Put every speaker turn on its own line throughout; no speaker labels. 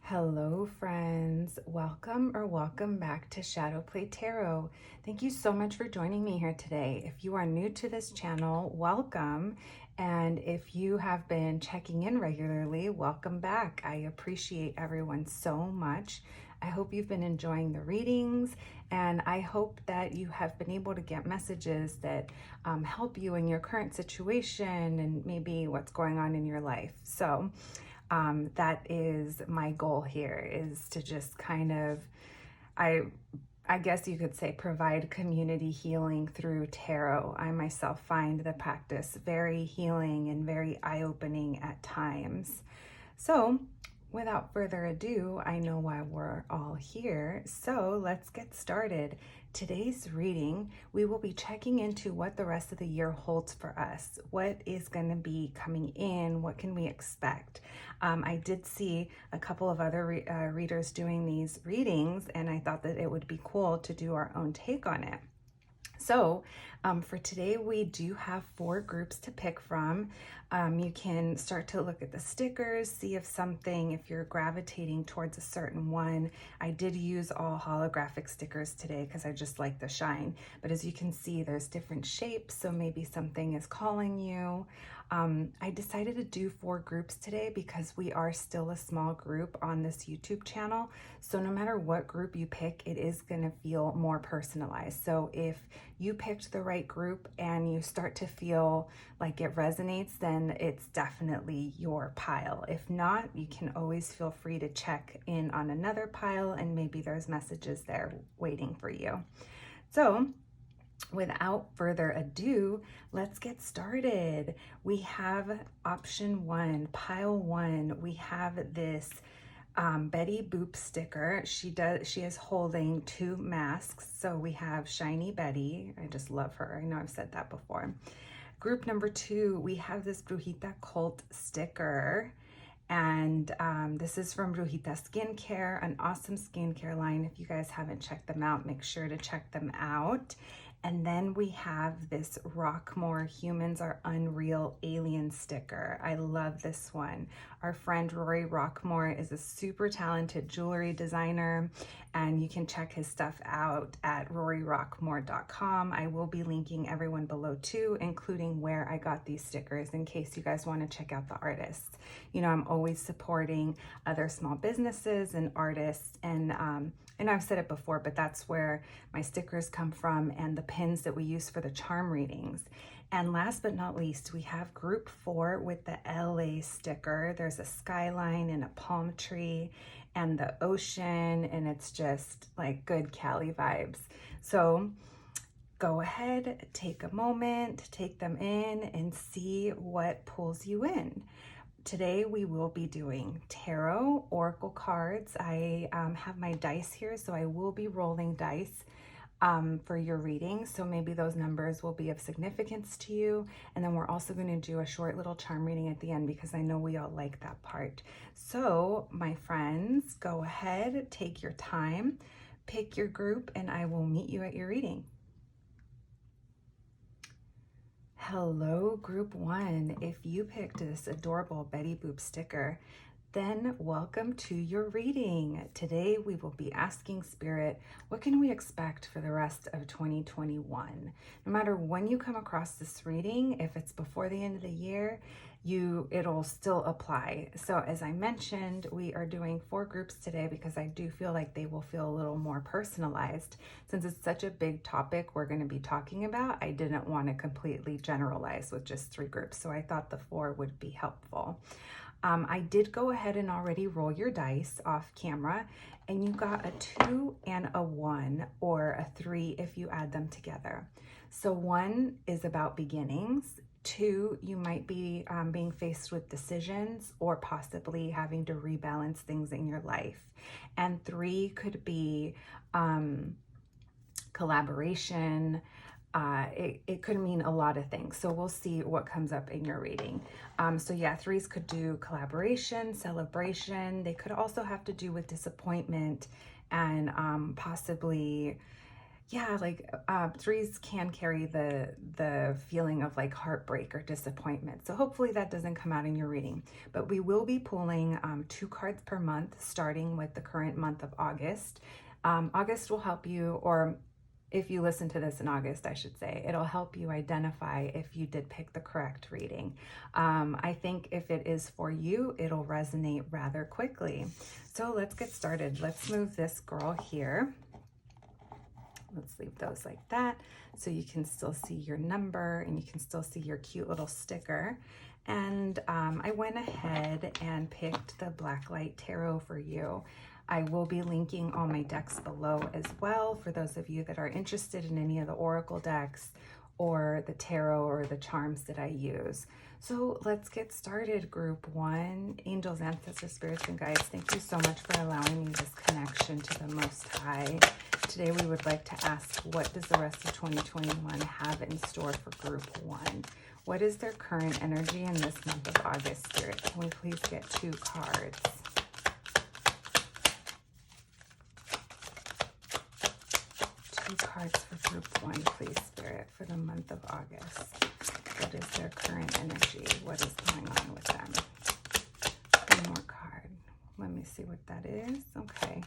Hello friends, welcome back to Shadowplay Tarot. Thank you so much for joining me here today. If you are new to this channel, welcome. And if you have been checking in regularly, welcome back. I appreciate everyone so much. I hope you've been enjoying the readings, and I hope that you have been able to get messages that help you in your current situation and maybe what's going on in your life. So that is my goal here, is to just kind of, I guess you could say, provide community healing through tarot. I myself find the practice very healing and very eye-opening at times. So without further ado, I know why we're all here, so let's get started. Today's reading, we will be checking into what the rest of the year holds for us. What is going to be coming in? What can we expect? I did see a couple of other readers doing these readings, and I thought that it would be cool to do our own take on it. So for today, we do have 4 groups to pick from. You can start to look at the stickers, see if you're gravitating towards a certain one. I did use all holographic stickers today because I just like the shine. But as you can see, there's different shapes, so maybe something is calling you. I decided to do 4 groups today because we are still a small group on this YouTube channel. So no matter what group you pick, it is going to feel more personalized. So if you picked the right group and you start to feel like it resonates, then it's definitely your pile. If not, you can always feel free to check in on another pile, and maybe there's messages there waiting for you. So without further ado, let's get started. We have option 1, pile 1. We have this Betty Boop sticker. She is holding 2 masks. So we have Shiny Betty. I just love her. I know I've said that before. Group number 2, we have this Brujita cult sticker. And this is from Brujita Skincare, an awesome skincare line. If you guys haven't checked them out, make sure to check them out. And then we have this Rockmore Humans Are Unreal Alien sticker. I love this one. Our friend Rory Rockmore is a super talented jewelry designer, and you can check his stuff out at roryrockmore.com. I will be linking everyone below too, including where I got these stickers in case you guys want to check out the artists. You know, I'm always supporting other small businesses and artists, and I've said it before, but that's where my stickers come from and the pins that we use for the charm readings. And last but not least, we have group 4 with the LA sticker. There's a skyline and a palm tree and the ocean, and it's just like good Cali vibes. So go ahead, take a moment, take them in and see what pulls you in. Today we will be doing tarot, oracle cards. I have my dice here, so I will be rolling dice for your reading. So maybe those numbers will be of significance to you. And then we're also going to do a short little charm reading at the end because I know we all like that part. So my friends, go ahead, take your time, pick your group, and I will meet you at your reading. Hello, group 1. If you picked this adorable Betty Boop sticker, then welcome to your reading. Today we will be asking Spirit, what can we expect for the rest of 2021? No matter when you come across this reading, if it's before the end of the year, it'll still apply. So as I mentioned, we are doing 4 groups today because I do feel like they will feel a little more personalized. Since it's such a big topic we're going to be talking about, I didn't want to completely generalize with just 3 groups. So I thought the 4 would be helpful. I did go ahead and already roll your dice off camera, and you got a 2 and a 1, or a 3 if you add them together. So 1 is about beginnings. 2, you might be being faced with decisions or possibly having to rebalance things in your life. And 3 could be collaboration. It could mean a lot of things. So we'll see what comes up in your reading. So yeah, 3s could do collaboration, celebration. They could also have to do with disappointment and possibly yeah, like threes can carry the feeling of like heartbreak or disappointment. So hopefully that doesn't come out in your reading. But we will be pulling 2 cards per month, starting with the current month of August. August will help you, or if you listen to this in August, I should say, it'll help you identify if you did pick the correct reading. I think if it is for you, it'll resonate rather quickly. So let's get started. Let's move this girl here. Let's leave those like that so you can still see your number and you can still see your cute little sticker. And I went ahead and picked the Blacklight Tarot for you. I will be linking all my decks below as well for those of you that are interested in any of the Oracle decks or the tarot or the charms that I use. So let's get started, group 1. Angels, ancestors, spirits, and guides, thank you so much for allowing me this connection to the Most High. Today we would like to ask, what does the rest of 2021 have in store for group 1? What is their current energy in this month of August, Spirit? Can we please get 2 cards? 2 cards for group 1, please, Spirit, for the month of August. What is their current energy? What is going on with them? 1 more card. Let me see what that is. Okay.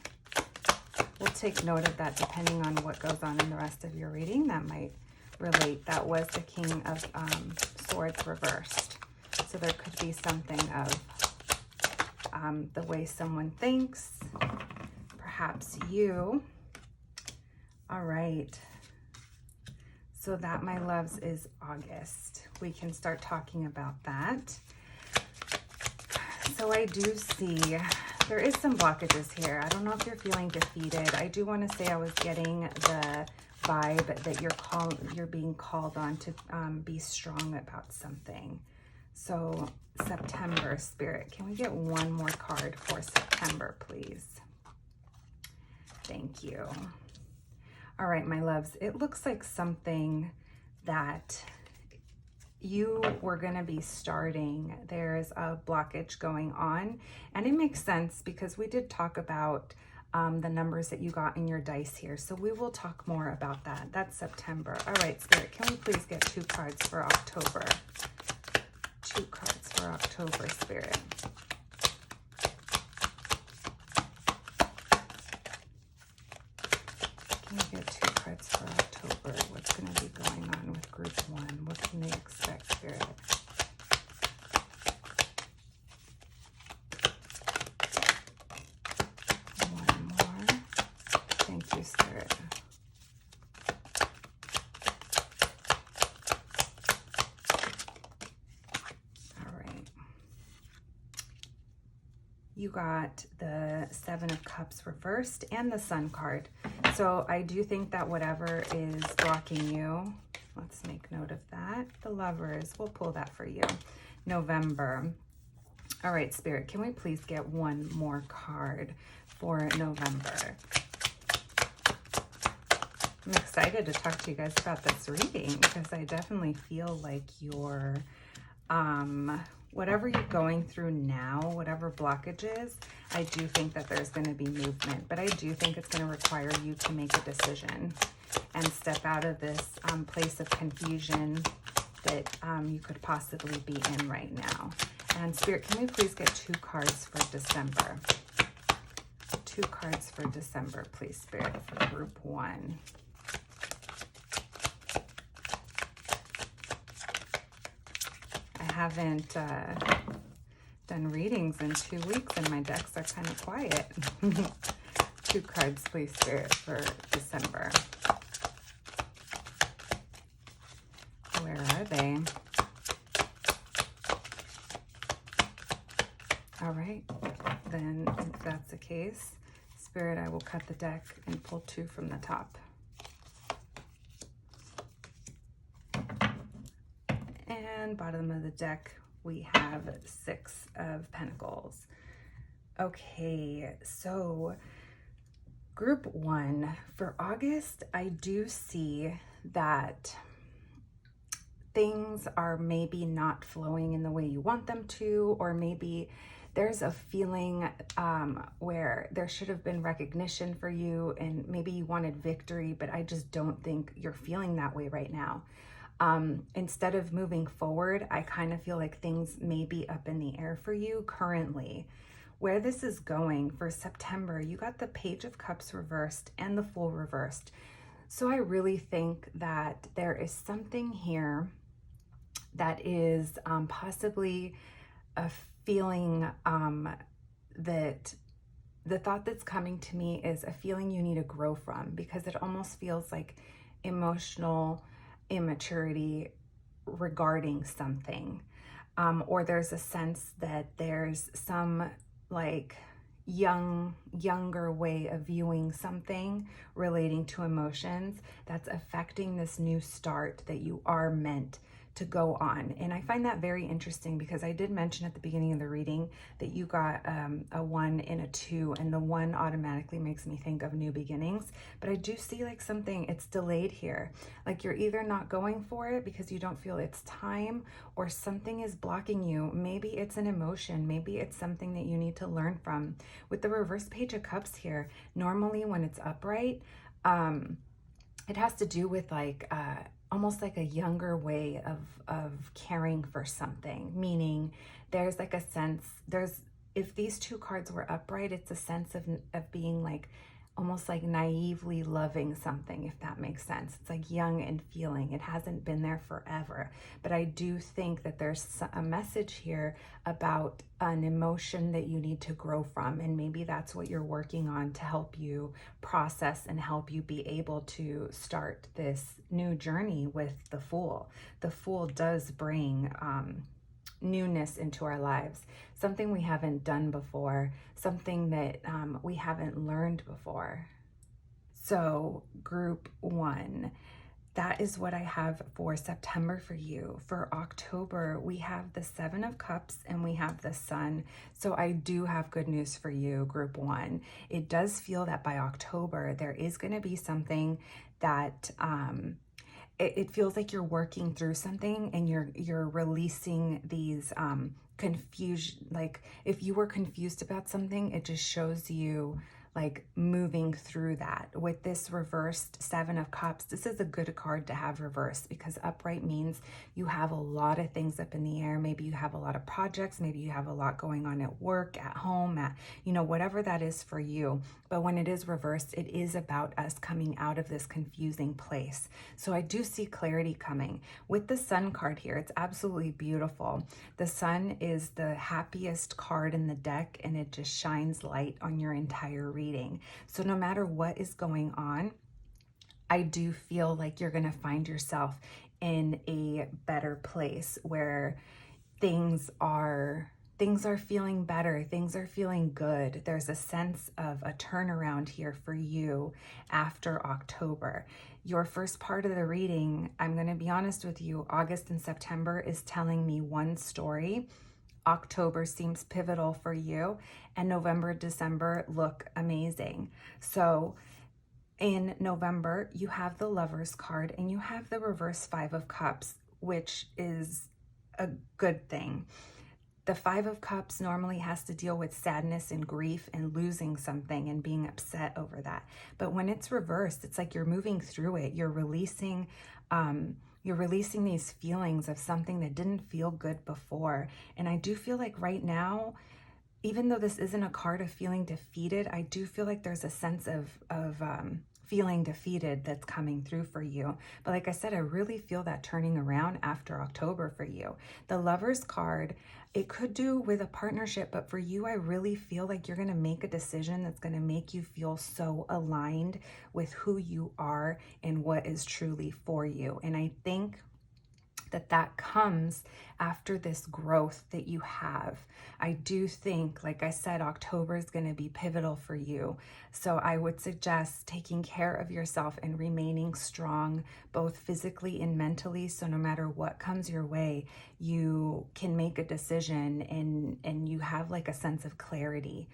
We'll take note of that depending on what goes on in the rest of your reading. That might relate. That was the King of Swords reversed. So there could be something of the way someone thinks. Perhaps you. All right. So that, my loves, is August. We can start talking about that. So I do see there is some blockages here. I don't know if you're feeling defeated. I do want to say I was getting the vibe that you're being called on to be strong about something. So September, Spirit, can we get 1 more card for September, please? Thank you. All right, my loves, it looks like something that you were going to be starting. There's a blockage going on, and it makes sense because we did talk about the numbers that you got in your dice here. So we will talk more about that. That's September. All right, Spirit, can we please get 2 cards for October? 2 cards for October, Spirit. Can we get 2 cards for October? What's going to be going on with group 1? What can they expect, Spirit? One more. Thank you, Spirit. All right. You got the 7 of Cups reversed and the Sun card. So I do think that whatever is blocking you, let's make note of that. The Lovers, we'll pull that for you. November. All right, Spirit, can we please get 1 more card for November? I'm excited to talk to you guys about this reading because I definitely feel like you're, whatever you're going through now, whatever blockages, I do think that there's going to be movement, but I do think it's going to require you to make a decision and step out of this place of confusion that you could possibly be in right now. And Spirit, can we please get 2 cards for December? 2 cards for December, please, Spirit, for group 1. I haven't done readings in 2 weeks and my decks are kind of quiet. 2 cards, please, Spirit, for December. Where are they? All right, then if that's the case, Spirit, I will cut the deck and pull 2 from the top. And bottom of the deck, we have 6 of Pentacles. Okay, so group 1 for August, I do see that things are maybe not flowing in the way you want them to, or maybe there's a feeling where there should have been recognition for you, and maybe you wanted victory, but I just don't think you're feeling that way right now. Instead of moving forward, I kind of feel like things may be up in the air for you currently. Where this is going for September, you got the Page of Cups reversed and the Fool reversed. So I really think that there is something here that is possibly a feeling that the thought that's coming to me is a feeling you need to grow from, because it almost feels like emotional immaturity regarding something. Or there's a sense that there's some like younger way of viewing something relating to emotions that's affecting this new start that you are meant to go on. And I find that very interesting, because I did mention at the beginning of the reading that you got a 1 and a 2, and the 1 automatically makes me think of new beginnings. But I do see like something, it's delayed here. Like you're either not going for it because you don't feel it's time, or something is blocking you. Maybe it's an emotion, maybe it's something that you need to learn from. With the reverse Page of Cups here, normally when it's upright, it has to do with like almost like a younger way of caring for something, meaning there's like a sense, if these 2 cards were upright, it's a sense of being like almost like naively loving something, if that makes sense. It's like young and feeling. It hasn't been there forever. But I do think that there's a message here about an emotion that you need to grow from. And maybe that's what you're working on to help you process and help you be able to start this new journey with the Fool. The Fool does bring newness into our lives, something we haven't done before, something that we haven't learned before. So group 1, that is what I have for September for you. For October, we have the 7 of Cups and we have the Sun. So I do have good news for you, group 1. It does feel that by October, there is going to be something that it feels like you're working through something, and you're releasing these confusion. Like if you were confused about something, it just shows you like moving through that. With this reversed 7 of Cups, this is a good card to have reversed, because upright means you have a lot of things up in the air. Maybe you have a lot of projects, maybe you have a lot going on at work, at home, at, you know, whatever that is for you. But when it is reversed, it is about us coming out of this confusing place. So I do see clarity coming. With the Sun card here, it's absolutely beautiful. The Sun is the happiest card in the deck, and it just shines light on your entire reading. So no matter what is going on, I do feel like you're going to find yourself in a better place where things are feeling better, things are feeling good. There's a sense of a turnaround here for you after October. Your first part of the reading, I'm going to be honest with you, August and September is telling me one story. October seems pivotal for you, and November, December look amazing. So in November, you have the Lovers card and you have the reverse 5 of Cups, which is a good thing. The 5 of Cups normally has to deal with sadness and grief and losing something and being upset over that. But when it's reversed, it's like you're moving through it. You're releasing these feelings of something that didn't feel good before. And I do feel like right now, even though this isn't a card of feeling defeated, I do feel like there's a sense of feeling defeated that's coming through for you. But like I said, I really feel that turning around after October for you. The Lovers card, it could do with a partnership, but for you, I really feel like you're going to make a decision that's going to make you feel so aligned with who you are and what is truly for you. And I think that comes after this growth that you have. I do think, like I said, October is going to be pivotal for you. So I would suggest taking care of yourself and remaining strong, both physically and mentally. So no matter what comes your way, you can make a decision and you have like a sense of clarity.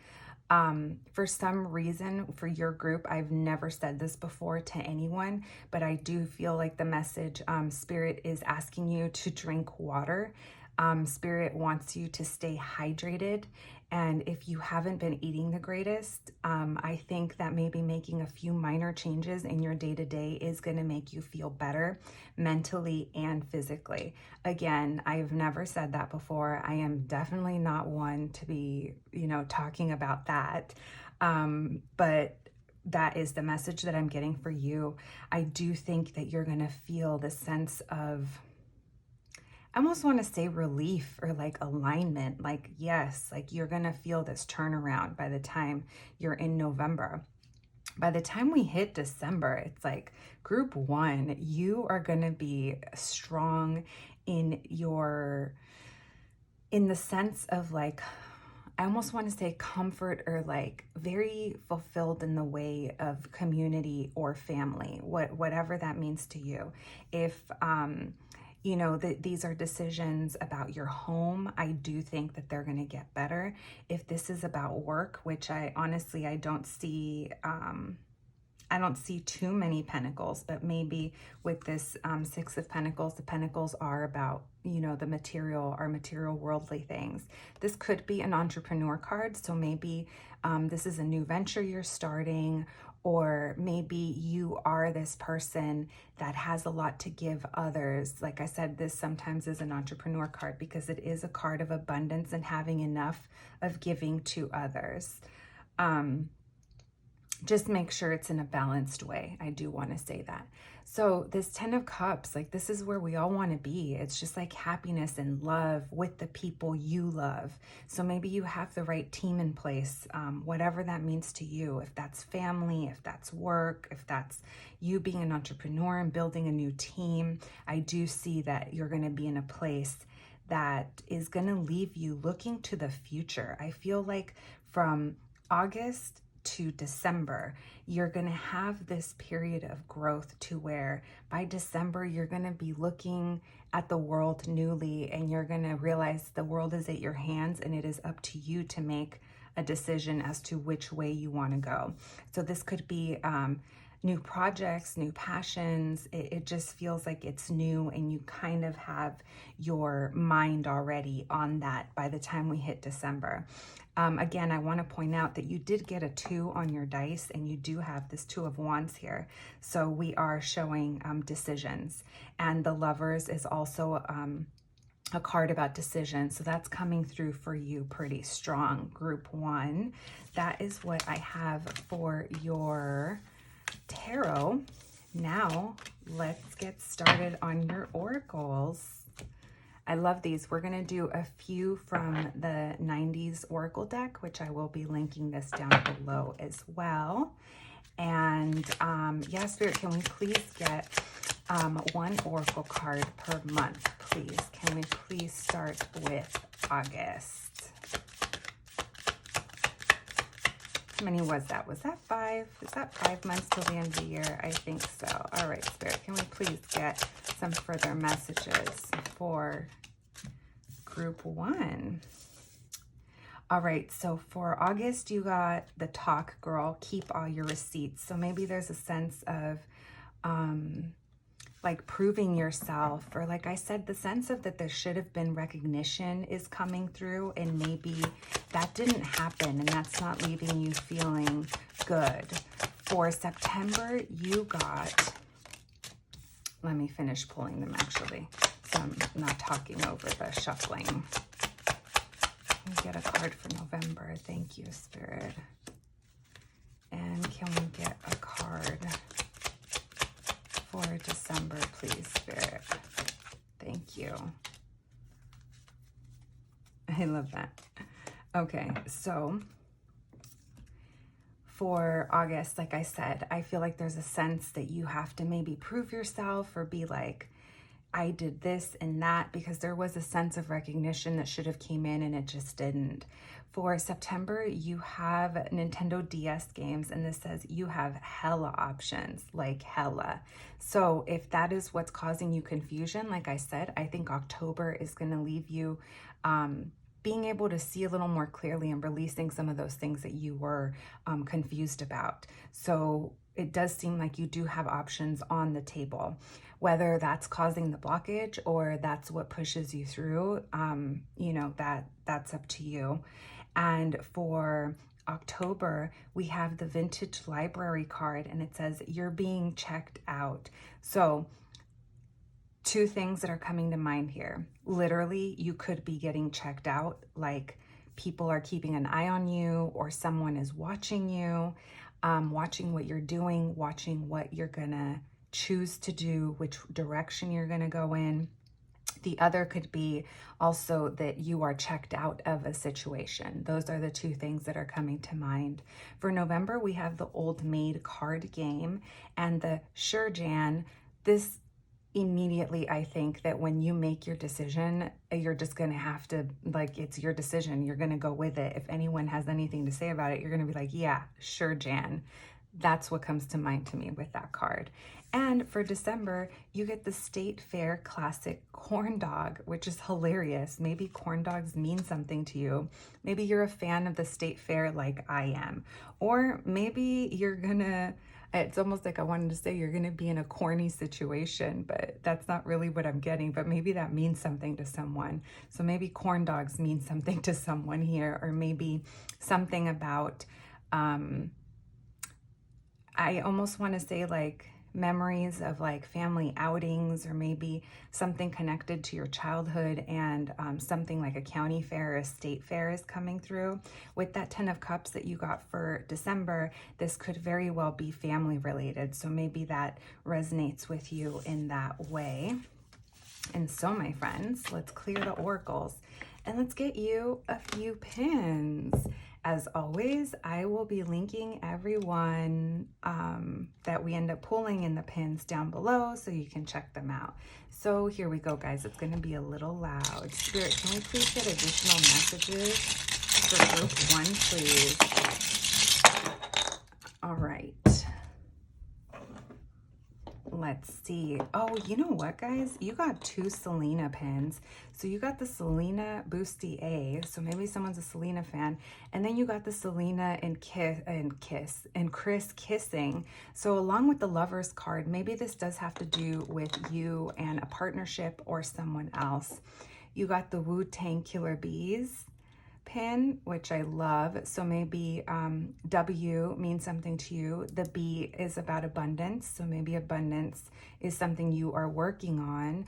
For some reason, for your group, I've never said this before to anyone, but I do feel like the message, Spirit is asking you to drink water. Spirit wants you to stay hydrated And if you haven't been eating the greatest, I think that maybe making a few minor changes in your day-to-day is going to make you feel better mentally and physically. Again, I've never said that before. I am definitely not one to be, talking about that. But that is the message that I'm getting for you. I do think that you're going to feel the sense of, I almost want to say relief or like alignment. Like, yes, like you're going to feel this turnaround by the time you're in November. By the time we hit December, it's like group 1, you are going to be strong in the sense of like, I almost want to say comfort, or like very fulfilled in the way of community or family, whatever that means to you. If, these are decisions about your home, I do think that they're going to get better. If this is about work, which I don't see, I don't see too many pentacles, but maybe with this 6 of Pentacles, the pentacles are about, the material worldly things. This could be an entrepreneur card. So maybe this is a new venture you're starting, or maybe you are this person that has a lot to give others. Like I said, this sometimes is an entrepreneur card because it is a card of abundance and having enough of giving to others. Just make sure it's in a balanced way. I do want to say that. So this 10 of Cups, like this is where we all want to be. It's just like happiness and love with the people you love. So maybe you have the right team in place, whatever that means to you. If that's family, if that's work, if that's you being an entrepreneur and building a new team, I do see that you're going to be in a place that is going to leave you looking to the future. I feel like from August to December, you're going to have this period of growth to where by December, you're going to be looking at the world newly, and you're going to realize the world is at your hands and it is up to you to make a decision as to which way you want to go. So this could be new projects, new passions. It just feels like it's new, and you kind of have your mind already on that by the time we hit December. Again, I want to point out that you did get a 2 on your dice, and you do have this 2 of Wands here. So we are showing decisions, and the Lovers is also a card about decision. So that's coming through for you pretty strong, group 1. That is what I have for your tarot. Now let's get started on your oracles. I love these. We're going to do a few from the 90s Oracle deck, which I will be linking this down below as well. And yeah, Spirit, can we please get one Oracle card per month, please? Can we please start with August? How many was that? Was that 5? Is that 5 months till the end of the year? I think so. All right, Spirit, can we please get some further messages for group 1? All right, so for August, you got the talk girl, keep all your receipts. So maybe there's a sense of like proving yourself, or like I said, the sense of that there should have been recognition is coming through, and maybe that didn't happen, and that's not leaving you feeling good. For September, you got, let me finish pulling them actually, so I'm not talking over the shuffling. Let me get a card for November. Thank you, Spirit. And can we get a card for December, please, Spirit? Thank you. I love that. Okay, so for August, like I said, I feel like there's a sense that you have to maybe prove yourself or be like, I did this and that, because there was a sense of recognition that should have came in and it just didn't. For September, you have Nintendo DS games, and this says you have hella options, like hella. So if that is what's causing you confusion, like I said, I think October is going to leave you being able to see a little more clearly and releasing some of those things that you were confused about. So it does seem like you do have options on the table. Whether that's causing the blockage or that's what pushes you through, you know, that's up to you. And for October, we have the Vintage Library card, and it says, you're being checked out. So two things that are coming to mind here. Literally, you could be getting checked out, like people are keeping an eye on you, or someone is watching you, watching what you're doing, watching what you're gonna choose to do, which direction you're gonna go in. The other could be also that you are checked out of a situation. Those are the two things that are coming to mind. For November, we have the Old Maid card game and the Sure Jan. This immediately, I think that when you make your decision, you're just going to have to, like, it's your decision. You're going to go with it. If anyone has anything to say about it, you're going to be like, yeah, sure, Jan. That's what comes to mind to me with that card. And for December, you get the State Fair Classic Corn Dog, which is hilarious. Maybe corn dogs mean something to you. Maybe you're a fan of the State Fair like I am. Or maybe you're gonna, it's almost like I wanted to say you're gonna be in a corny situation, but that's not really what I'm getting. But maybe that means something to someone. So maybe corn dogs mean something to someone here, or maybe something about, I almost want to say like memories of like family outings, or maybe something connected to your childhood, and something like a county fair or a state fair is coming through. With that 10 of Cups that you got for December, this could very well be family related. So maybe that resonates with you in that way. And so, my friends, let's clear the oracles and let's get you a few pins. As always, I will be linking everyone that we end up pulling in the pins down below so you can check them out. So here we go, guys. It's going to be a little loud. Spirit, can we please get additional messages for group 1, please? All right. Let's see. Oh, you know what, guys? You got 2 Selena pins. So you got the Selena Bustier. So maybe someone's a Selena fan. And then you got the Selena and Chris kissing. So along with the Lovers card, maybe this does have to do with you and a partnership or someone else. You got the Wu-Tang Killer Bees pin, which I love. So maybe W means something to you. The B is about abundance. So maybe abundance is something you are working on,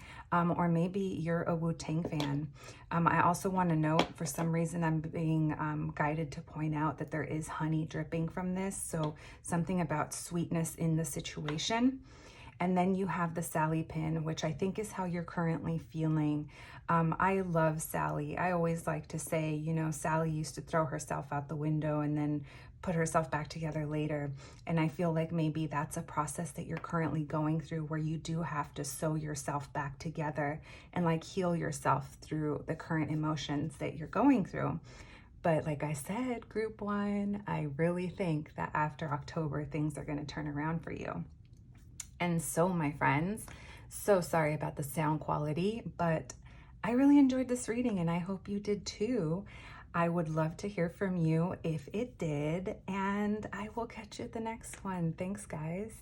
or maybe you're a Wu-Tang fan. I also want to note, for some reason, I'm being guided to point out that there is honey dripping from this. So something about sweetness in the situation. And then you have the Sally pin, which I think is how you're currently feeling. I love Sally. I always like to say, you know, Sally used to throw herself out the window and then put herself back together later. And I feel like maybe that's a process that you're currently going through, where you do have to sew yourself back together and like heal yourself through the current emotions that you're going through. But like I said, group 1, I really think that after October, things are going to turn around for you. And so, my friends, so sorry about the sound quality, but I really enjoyed this reading and I hope you did too. I would love to hear from you if it did, and I will catch you at the next one. Thanks, guys.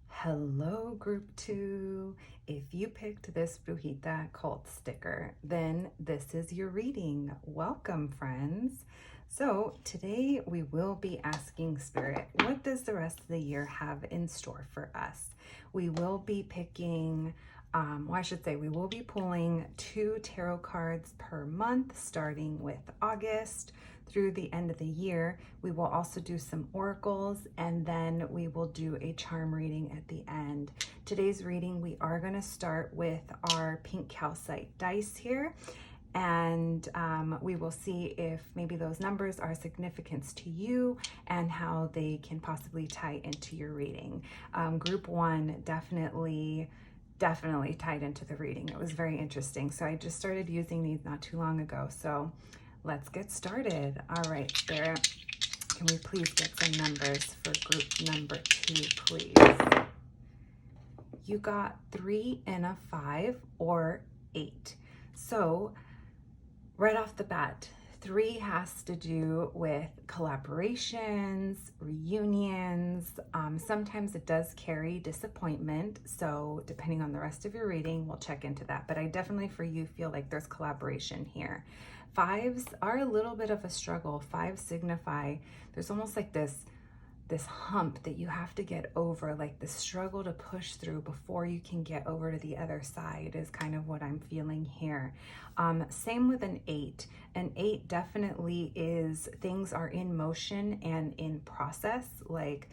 Hello, group 2. If you picked this Brujita cult sticker, then this is your reading. Welcome, friends. So today we will be asking Spirit, what does the rest of the year have in store for us? We will be picking, we will be pulling 2 tarot cards per month, starting with August through the end of the year. We will also do some oracles, and then we will do a charm reading at the end. Today's reading, we are going to start with our pink calcite dice here. And we will see if maybe those numbers are significance to you and how they can possibly tie into your reading. Group 1 definitely tied into the reading. It was very interesting. So I just started using these not too long ago. So let's get started. All right, Spirit, can we please get some numbers for group number 2, please? You got 3 and a 5 or 8. So right off the bat, 3 has to do with collaborations, reunions. Sometimes it does carry disappointment. So depending on the rest of your reading, we'll check into that. But I definitely, for you, feel like there's collaboration here. Fives are a little bit of a struggle. Fives signify there's almost like this hump that you have to get over, like the struggle to push through before you can get over to the other side is kind of what I'm feeling here. Same with an 8. An 8 definitely is things are in motion and in process, like,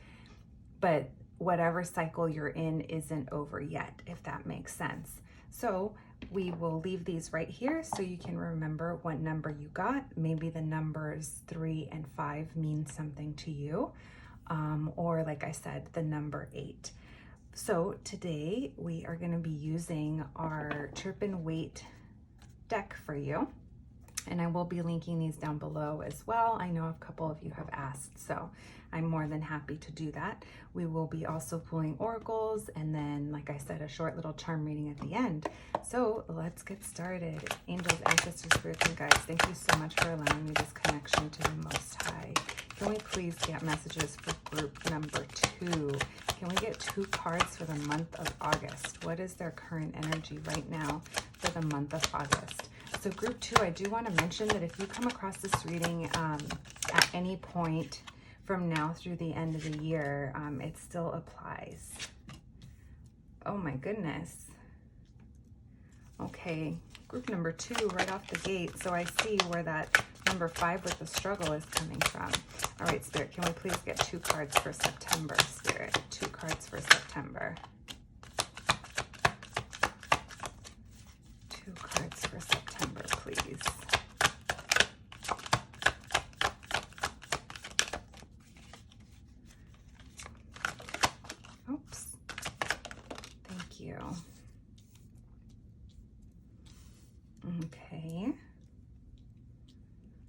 but whatever cycle you're in isn't over yet, if that makes sense. So we will leave these right here so you can remember what number you got. Maybe the numbers 3 and 5 mean something to you. Or like I said, the number 8. So today we are going to be using our Chirp and Wait deck for you. And I will be linking these down below as well. I know a couple of you have asked, so I'm more than happy to do that. We will be also pulling oracles and then, like I said, a short little charm reading at the end. So let's get started. Angels, ancestors, spirits, and guides, thank you so much for allowing me this connection to the Most High. Can we please get messages for group number 2? Can we get 2 cards for the month of August? What is their current energy right now for the month of August? So group 2, I do want to mention that if you come across this reading at any point from now through the end of the year, it still applies. Oh my goodness. Okay, group number 2 right off the gate. So I see where that number 5 with the struggle is coming from. All right, Spirit, can we please get 2 cards for September, Spirit? 2 cards for September. 2 cards for September, please. Oops. Thank you. Okay.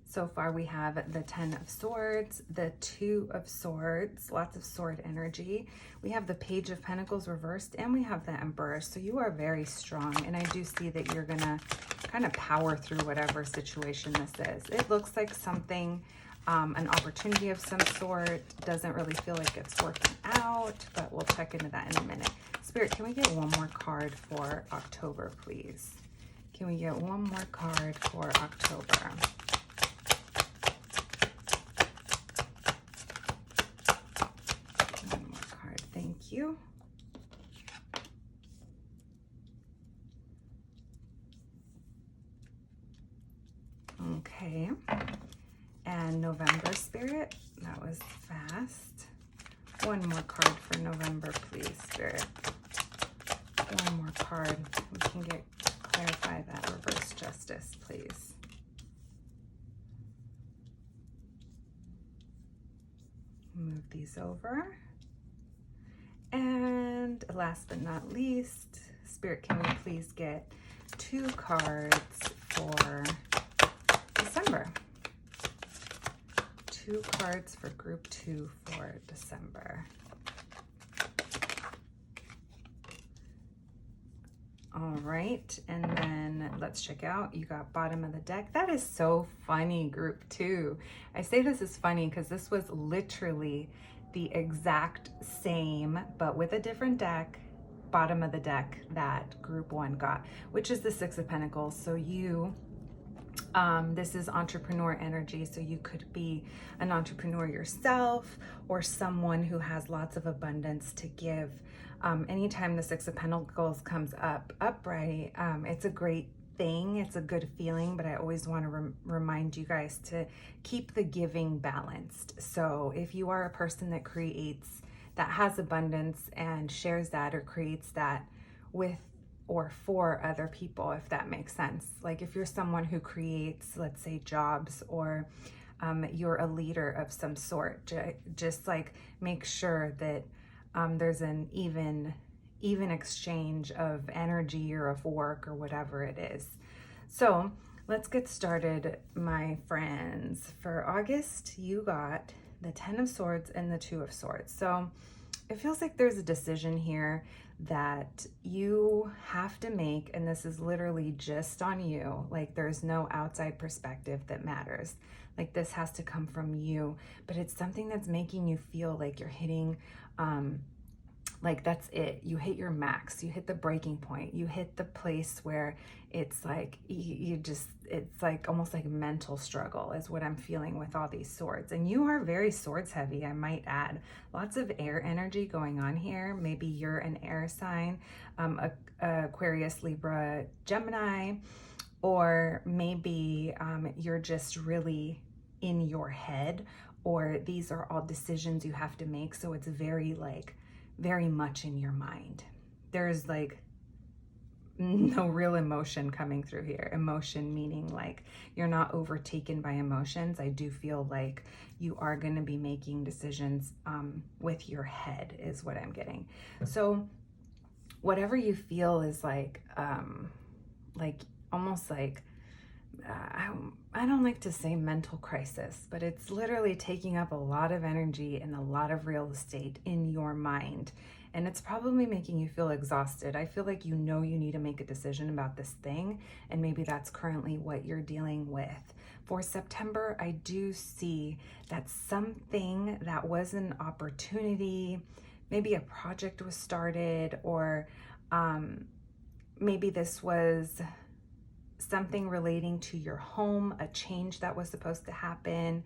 So far we have the 10 of Swords, the 2 of Swords, lots of sword energy. We have the Page of Pentacles reversed, and we have the Emperor. So you are very strong, and I do see that you're gonna kind of power through whatever situation this is. It looks like something, an opportunity of some sort. Doesn't really feel like it's working out, but we'll check into that in a minute. Spirit, can we get one more card for October, please? Can we get one more card for October? Thank you. Okay. And November, Spirit. That was fast. One more card for November, please, Spirit. One more card. We can clarify that reverse justice, please. Move these over. And last but not least, Spirit, can we please get 2 cards for December? 2 cards for group 2 for December. All right, and then let's check out. You got bottom of the deck. That is so funny, group 2. I say this is funny because this was literally the exact same, but with a different deck, bottom of the deck that group 1 got, which is the 6 of Pentacles. So you, this is entrepreneur energy. So you could be an entrepreneur yourself or someone who has lots of abundance to give. Anytime the 6 of Pentacles comes up upright, it's a great thing. It's a good feeling, but I always want to remind you guys to keep the giving balanced. So if you are a person that creates, that has abundance and shares that or creates that with or for other people, if that makes sense. Like if you're someone who creates, let's say, jobs, or you're a leader of some sort, just like make sure that there's an even exchange of energy or of work or whatever it is. So let's get started, my friends. For August, you got the 10 of Swords and the 2 of Swords. So it feels like there's a decision here that you have to make, and this is literally just on you. Like there's no outside perspective that matters. Like this has to come from you, but it's something that's making you feel like you're hitting like that's it. You hit your max, you hit the breaking point, you hit the place where it's like you just, it's like almost like mental struggle is what I'm feeling with all these swords. And you are very swords heavy, I might add. Lots of air energy going on here. Maybe you're an air sign, Aquarius, Libra, Gemini, or maybe you're just really in your head, or these are all decisions you have to make. So it's very much in your mind. There's like no real emotion coming through here. Emotion meaning like you're not overtaken by emotions. I do feel like you are going to be making decisions with your head is what I'm getting. So whatever you feel is like almost like I don't like to say mental crisis, but it's literally taking up a lot of energy and a lot of real estate in your mind. And it's probably making you feel exhausted. I feel like you know you need to make a decision about this thing, and maybe that's currently what you're dealing with. For September, I do see that something that was an opportunity, maybe a project was started, or maybe this was something relating to your home, a change that was supposed to happen.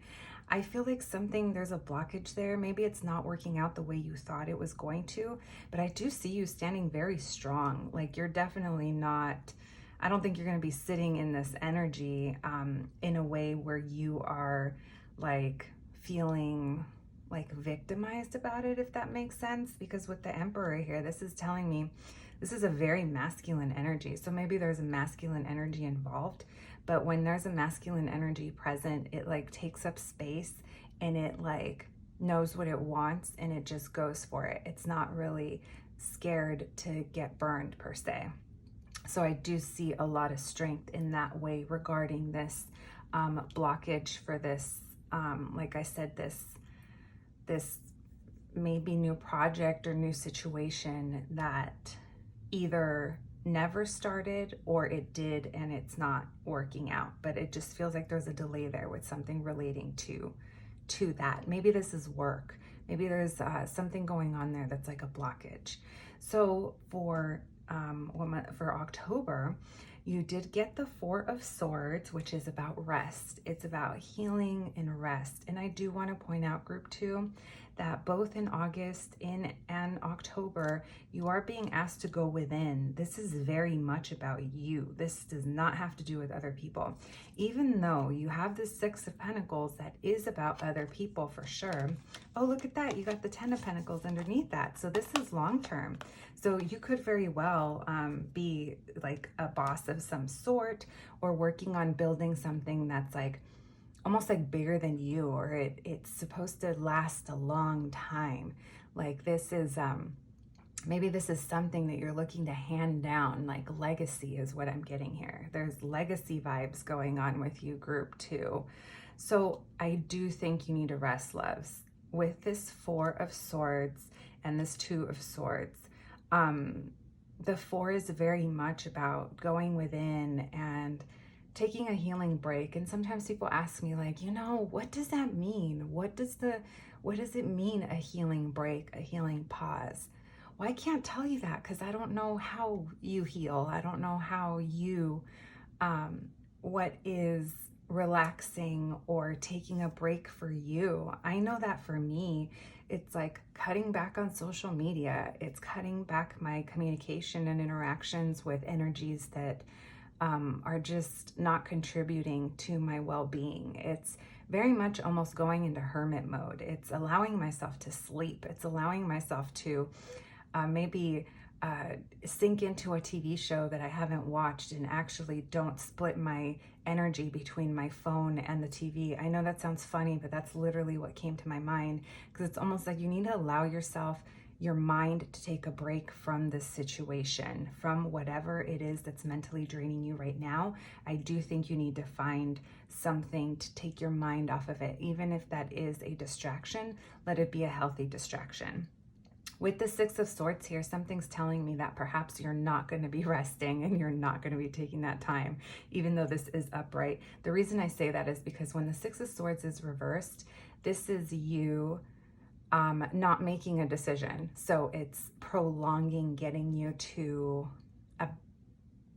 I feel like there's a blockage there. Maybe it's not working out the way you thought it was going to, but I do see you standing very strong. Like you're definitely not, I don't think you're going to be sitting in this energy in a way where you are like feeling like victimized about it, if that makes sense. Because with the Emperor here, this is telling me this is a very masculine energy. So maybe there's a masculine energy involved, but when there's a masculine energy present, it like takes up space and it like knows what it wants and it just goes for it. It's not really scared to get burned per se. So I do see a lot of strength in that way regarding this blockage for this, like I said, this maybe new project or new situation that either never started or it did and it's not working out, but it just feels like there's a delay there with something relating to that. Maybe this is work. Maybe there's something going on there that's like a blockage. So for October, you did get the Four of Swords, which is about rest. It's about healing and rest. And I do want to point out, group 2, that both in August and October, you are being asked to go within. This is very much about you. This does not have to do with other people. Even though you have the Six of Pentacles, that is about other people for sure. Oh, look at that. You got the 10 of Pentacles underneath that. So this is long-term. So you could very well be like a boss of some sort, or working on building something that's like almost like bigger than you, or it's supposed to last a long time. Like this is maybe this is something that you're looking to hand down, like legacy is what I'm getting here. There's legacy vibes going on with you, group 2. So I do think you need to rest, loves. With this Four of Swords and this Two of Swords, the 4 is very much about going within and taking a healing break. And sometimes people ask me like, what does that mean? What does it mean, a healing break, a healing pause? Well, I can't tell you that because I don't know how you heal. I don't know how you, what is relaxing or taking a break for you. I know that for me, it's like cutting back on social media. It's cutting back my communication and interactions with energies that are just not contributing to my well-being. It's very much almost going into hermit mode. It's allowing myself to sleep. It's allowing myself to maybe sink into a TV show that I haven't watched and actually don't split my energy between my phone and the TV. I know that sounds funny, but that's literally what came to my mind, because it's almost like you need to allow yourself, your mind, to take a break from this situation, from whatever it is that's mentally draining you right now. I do think you need to find something to take your mind off of it. Even if that is a distraction, let it be a healthy distraction. With the Six of Swords here, something's telling me that perhaps you're not going to be resting and you're not going to be taking that time, even though this is upright. The reason I say that is because when the Six of Swords is reversed, this is you not making a decision. So it's prolonging getting you to a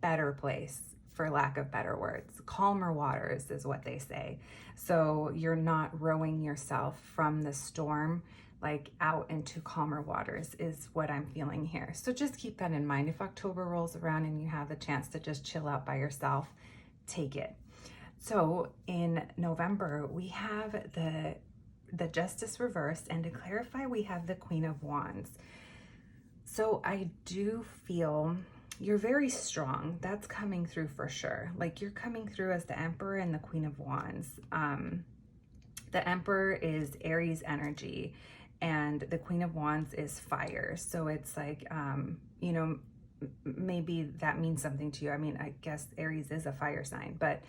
better place, for lack of better words. Calmer waters is what they say. So you're not rowing yourself from the storm like out into calmer waters is what I'm feeling here. So just keep that in mind. If October rolls around and you have the chance to just chill out by yourself, take it. So in November, we have the Justice reversed, and to clarify, we have the Queen of Wands. So I do feel you're very strong. That's coming through for sure. Like, you're coming through as the Emperor and the Queen of Wands. The Emperor is Aries energy, and the Queen of Wands is fire. So it's like, you know, maybe that means something to you. I mean, I guess Aries is a fire sign, but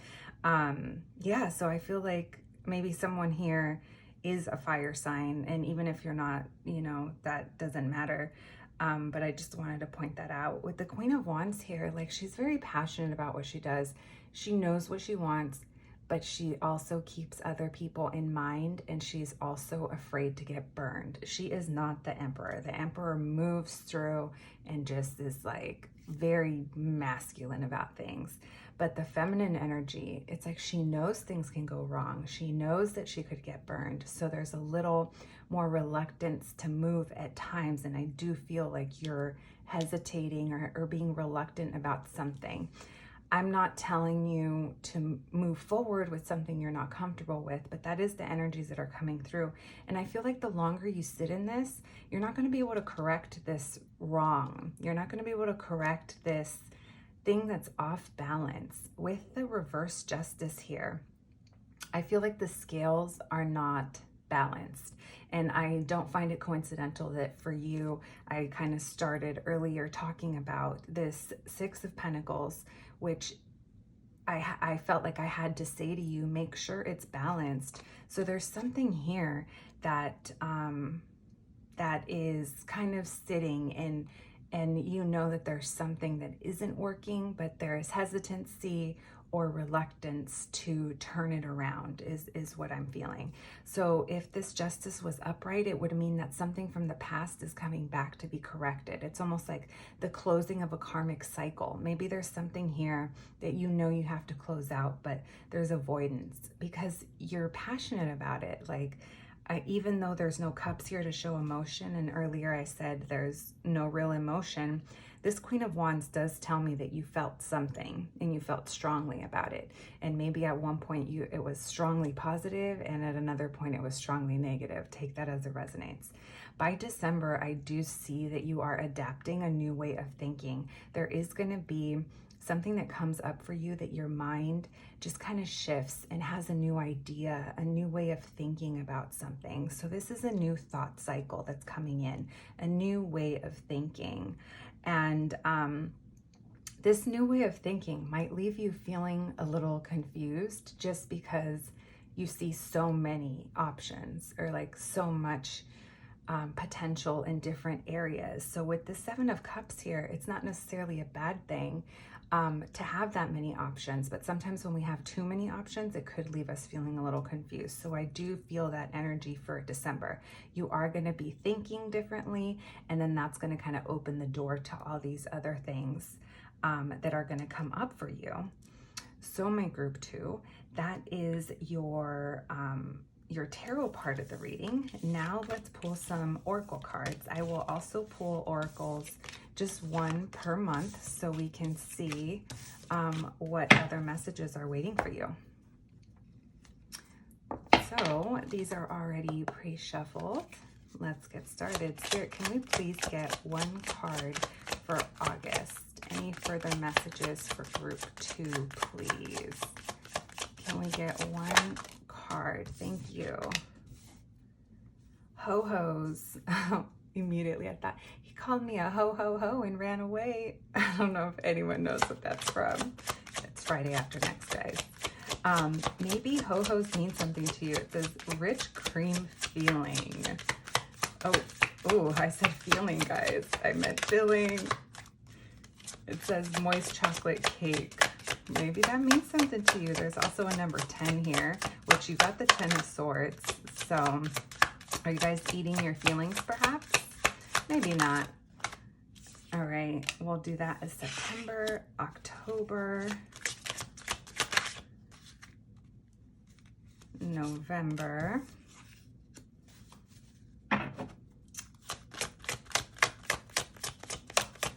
yeah, so I feel like maybe someone here is a fire sign, and even if you're not, you know, that doesn't matter. But I just wanted to point that out. With the Queen of Wands here, like, she's very passionate about what she does. She knows what she wants, but she also keeps other people in mind, and she's also afraid to get burned. She is not the Emperor. The Emperor moves through and just is like very masculine about things. But the feminine energy, it's like she knows things can go wrong. She knows that she could get burned. So there's a little more reluctance to move at times. And I do feel like you're hesitating or being reluctant about something. I'm not telling you to move forward with something you're not comfortable with, but that is the energies that are coming through. And I feel like the longer you sit in this, you're not going to be able to correct this wrong. You're not going to be able to correct this thing that's off balance. With the reverse justice here, I feel like the scales are not balanced. And I don't find it coincidental that for you, I kind of started earlier talking about this Six of Pentacles, which I felt like I had to say to you, make sure it's balanced. So there's something here that that is kind of sitting, and you know that there's something that isn't working, but there is hesitancy or reluctance to turn it around is what I'm feeling. So if this justice was upright, it would mean that something from the past is coming back to be corrected. It's almost like the closing of a karmic cycle. Maybe there's something here that you know you have to close out, but there's avoidance because you're passionate about it. Like, even though there's no cups here to show emotion, and earlier I said there's no real emotion, this Queen of Wands does tell me that you felt something and you felt strongly about it. And maybe at one point it was strongly positive, and at another point it was strongly negative. Take that as it resonates. By December, I do see that you are adapting a new way of thinking. There is going to be something that comes up for you that your mind just kind of shifts and has a new idea, a new way of thinking about something. So this is a new thought cycle that's coming in, a new way of thinking. And this new way of thinking might leave you feeling a little confused just because you see so many options, or like so much potential in different areas. So with the Seven of Cups here, it's not necessarily a bad thing to have that many options, but sometimes when we have too many options, it could leave us feeling a little confused. So I do feel that energy for December. You are going to be thinking differently, and then that's going to kind of open the door to all these other things that are going to come up for you. So my group 2, that is your tarot part of the reading. Now let's pull some oracle cards. I will also pull oracles, just one per month, so we can see what other messages are waiting for you. So these are already pre-shuffled. Let's get started. Spirit, can we please get one card for August? Any further messages for group 2, please? Can we get one card? Thank you. Ho-hos. Immediately I thought, he called me a ho-ho-ho and ran away. I don't know if anyone knows what that's from. It's Friday after next, guys. Maybe ho-hos mean something to you. It says rich cream feeling. Oh, I said feeling, guys. I meant filling. It says moist chocolate cake. Maybe that means something to you. There's also a number 10 here, which you got the 10 of Swords. So are you guys eating your feelings perhaps? Maybe not. All right, we'll do that as September, October, November,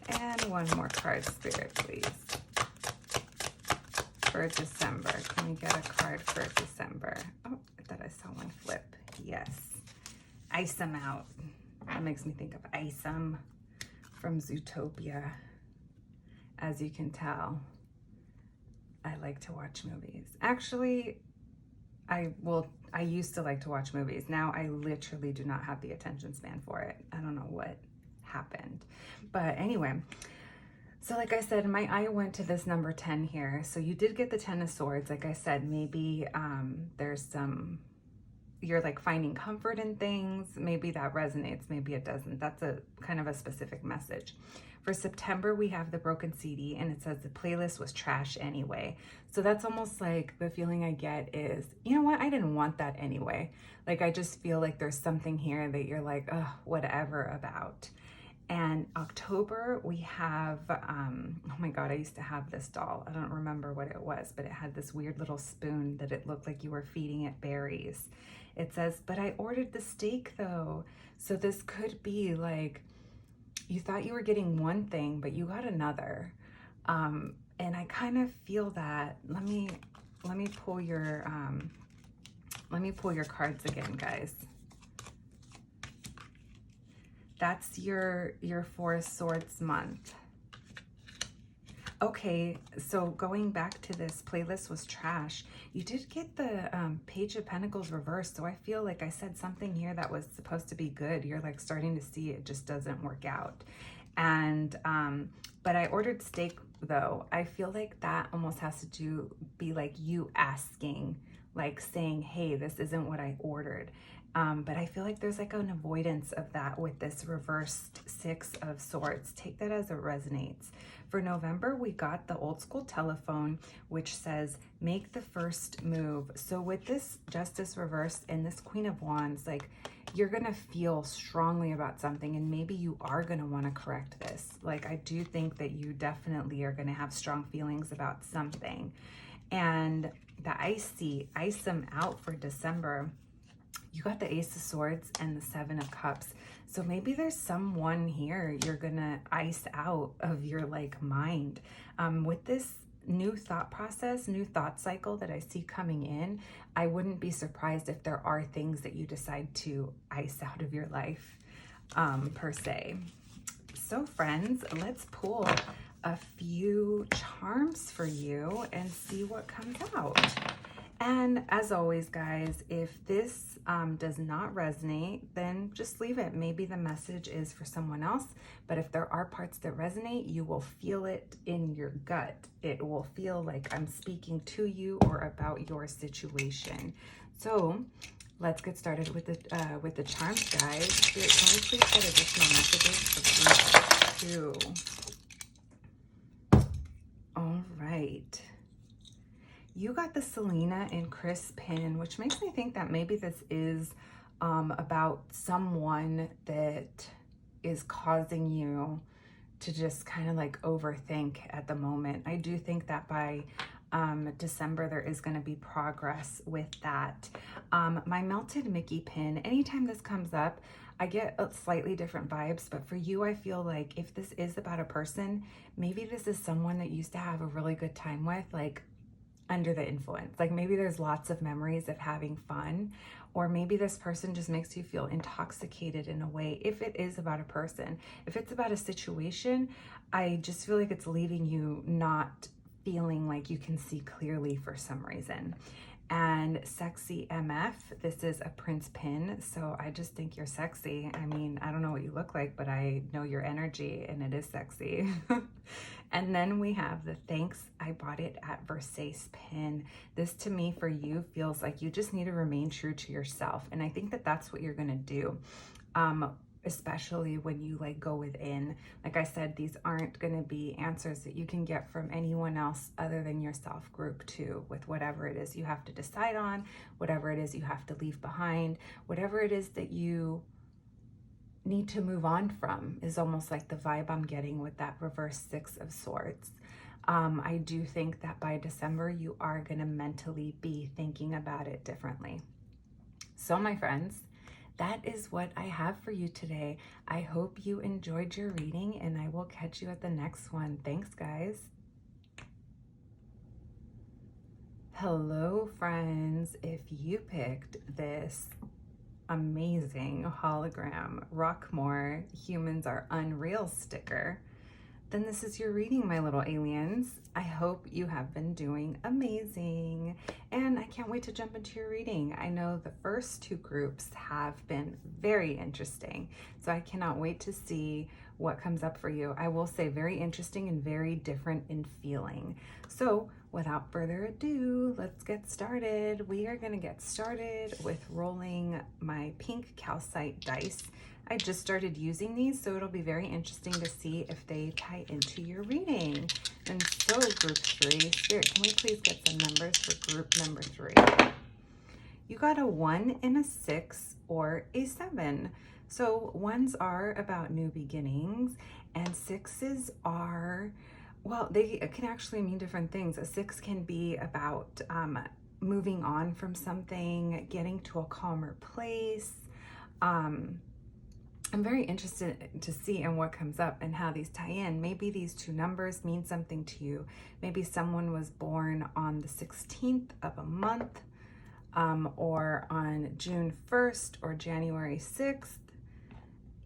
and one more card, Spirit, please. For December. Can we get a card for December? Oh, I thought I saw one flip. Yes. Ice 'em out. That makes me think of Ice-em from Zootopia. As you can tell, I like to watch movies. Actually, I used to like to watch movies. Now I literally do not have the attention span for it. I don't know what happened. But anyway, so like I said, my eye went to this number 10 here. So you did get the 10 of Swords. Like I said, maybe there's some, you're like finding comfort in things. Maybe that resonates, maybe it doesn't. That's a kind of a specific message. For September, we have the broken CD, and it says the playlist was trash anyway. So that's almost like the feeling I get is, you know what? I didn't want that anyway. Like, I just feel like there's something here that you're like, oh, whatever about. And October, we have, oh my God, I used to have this doll. I don't remember what it was, but it had this weird little spoon that it looked like you were feeding it berries. It says, but I ordered the steak though. So this could be like, you thought you were getting one thing, but you got another. And I kind of feel that. Let me pull your cards again, guys. That's your Four of Swords month. Okay, so going back to this, playlist was trash. You did get the Page of Pentacles reversed, so I feel like I said something here that was supposed to be good. You're like starting to see it just doesn't work out. And but I ordered steak though. I feel like that almost has to be like you asking, like saying, hey, this isn't what I ordered. But I feel like there's like an avoidance of that with this reversed Six of Swords. Take that as it resonates. For November, we got the old school telephone, which says, make the first move. So with this Justice reversed and this Queen of Wands, like you're gonna feel strongly about something, and maybe you are gonna wanna correct this. Like I do think that you definitely are gonna have strong feelings about something. And the ice them out for December. You got the Ace of Swords and the Seven of Cups. So maybe there's someone here you're gonna ice out of your like mind. With this new thought process, new thought cycle that I see coming in, I wouldn't be surprised if there are things that you decide to ice out of your life, per se. So friends, let's pull a few charms for you and see what comes out. And as always, guys, if this does not resonate, then just leave it. Maybe the message is for someone else, but if there are parts that resonate, you will feel it in your gut. It will feel like I'm speaking to you or about your situation. So let's get started with the charms, guys. Spirit, can we please get additional messages for each? All right. You got the Selena and Chris pin, which makes me think that maybe this is about someone that is causing you to just kind of like overthink at the moment. I do think that by December, there is going to be progress with that. My Melted Mickey pin, anytime this comes up, I get a slightly different vibes, but for you, I feel like if this is about a person, maybe this is someone that you used to have a really good time with, like under the influence. Like maybe there's lots of memories of having fun, or maybe this person just makes you feel intoxicated in a way. If it is about a person, if it's about a situation, I just feel like it's leaving you not feeling like you can see clearly for some reason. And Sexy MF, this is a Prince pin, so I just think you're sexy. I mean, I don't know what you look like, but I know your energy and it is sexy. And then we have the Thanks I Bought It at Versace pin. This to me for you feels like you just need to remain true to yourself, and I think that that's what you're gonna do. Especially when you like go within. Like I said, these aren't going to be answers that you can get from anyone else other than yourself. Group 2 with whatever it is you have to decide on, whatever it is you have to leave behind, whatever it is that you need to move on from, is almost like the vibe I'm getting with that reverse Six of Swords. I do think that by December, you are going to mentally be thinking about it differently. So my friends, that is what I have for you today. I hope you enjoyed your reading, and I will catch you at the next one. Thanks, guys. Hello, friends. If you picked this amazing hologram Rockmore Humans Are Unreal sticker, then this is your reading, my little aliens. I hope you have been doing amazing, and I can't wait to jump into your reading. I know the first two groups have been very interesting, so I cannot wait to see what comes up for you. I will say very interesting and very different in feeling. So without further ado, let's get started. We are going to get started with rolling my pink calcite dice. I just started using these, so it'll be very interesting to see if they tie into your reading. And so group 3, Spirit, can we please get some numbers for group number 3? You got a 1 and a 6 or a 7. So 1s are about new beginnings, and 6s are, well, they can actually mean different things. A 6 can be about moving on from something, getting to a calmer place. I'm very interested to see in what comes up and how these tie in. Maybe these two numbers mean something to you. Maybe someone was born on the 16th of a month, or on June 1st or January 6th.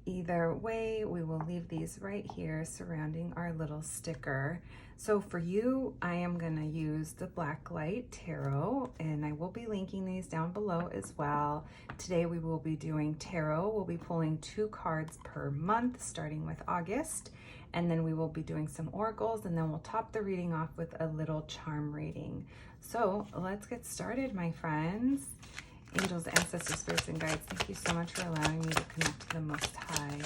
Either way, we will leave these right here surrounding our little sticker. So for you, I am going to use the Blacklight Tarot, and I will be linking these down below as well. Today we will be doing tarot. We'll be pulling 2 cards per month, starting with August, and then we will be doing some oracles, and then we'll top the reading off with a little charm reading. So let's get started, my friends. Angels, ancestors, spirits, and guides, thank you so much for allowing me to connect to the Most High.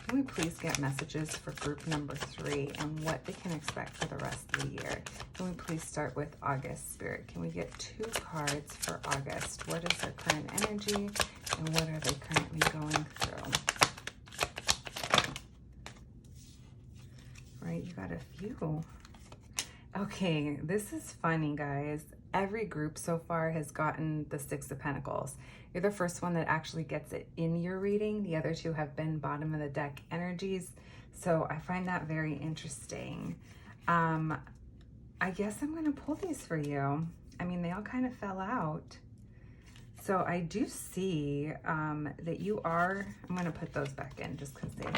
Can we please get messages for group number 3 and what they can expect for the rest of the year? Can we please start with August, Spirit? Can we get 2 cards for August? What is their current energy and what are they currently going through? Right, you got a few. Okay, this is funny, guys. Every group so far has gotten the 6 of Pentacles. You're the first one that actually gets it in your reading. The other 2 have been bottom of the deck energies. So I find that very interesting. I guess I'm going to pull these for you. I mean, they all kind of fell out. So I do see that you are, I'm going to put those back in just because they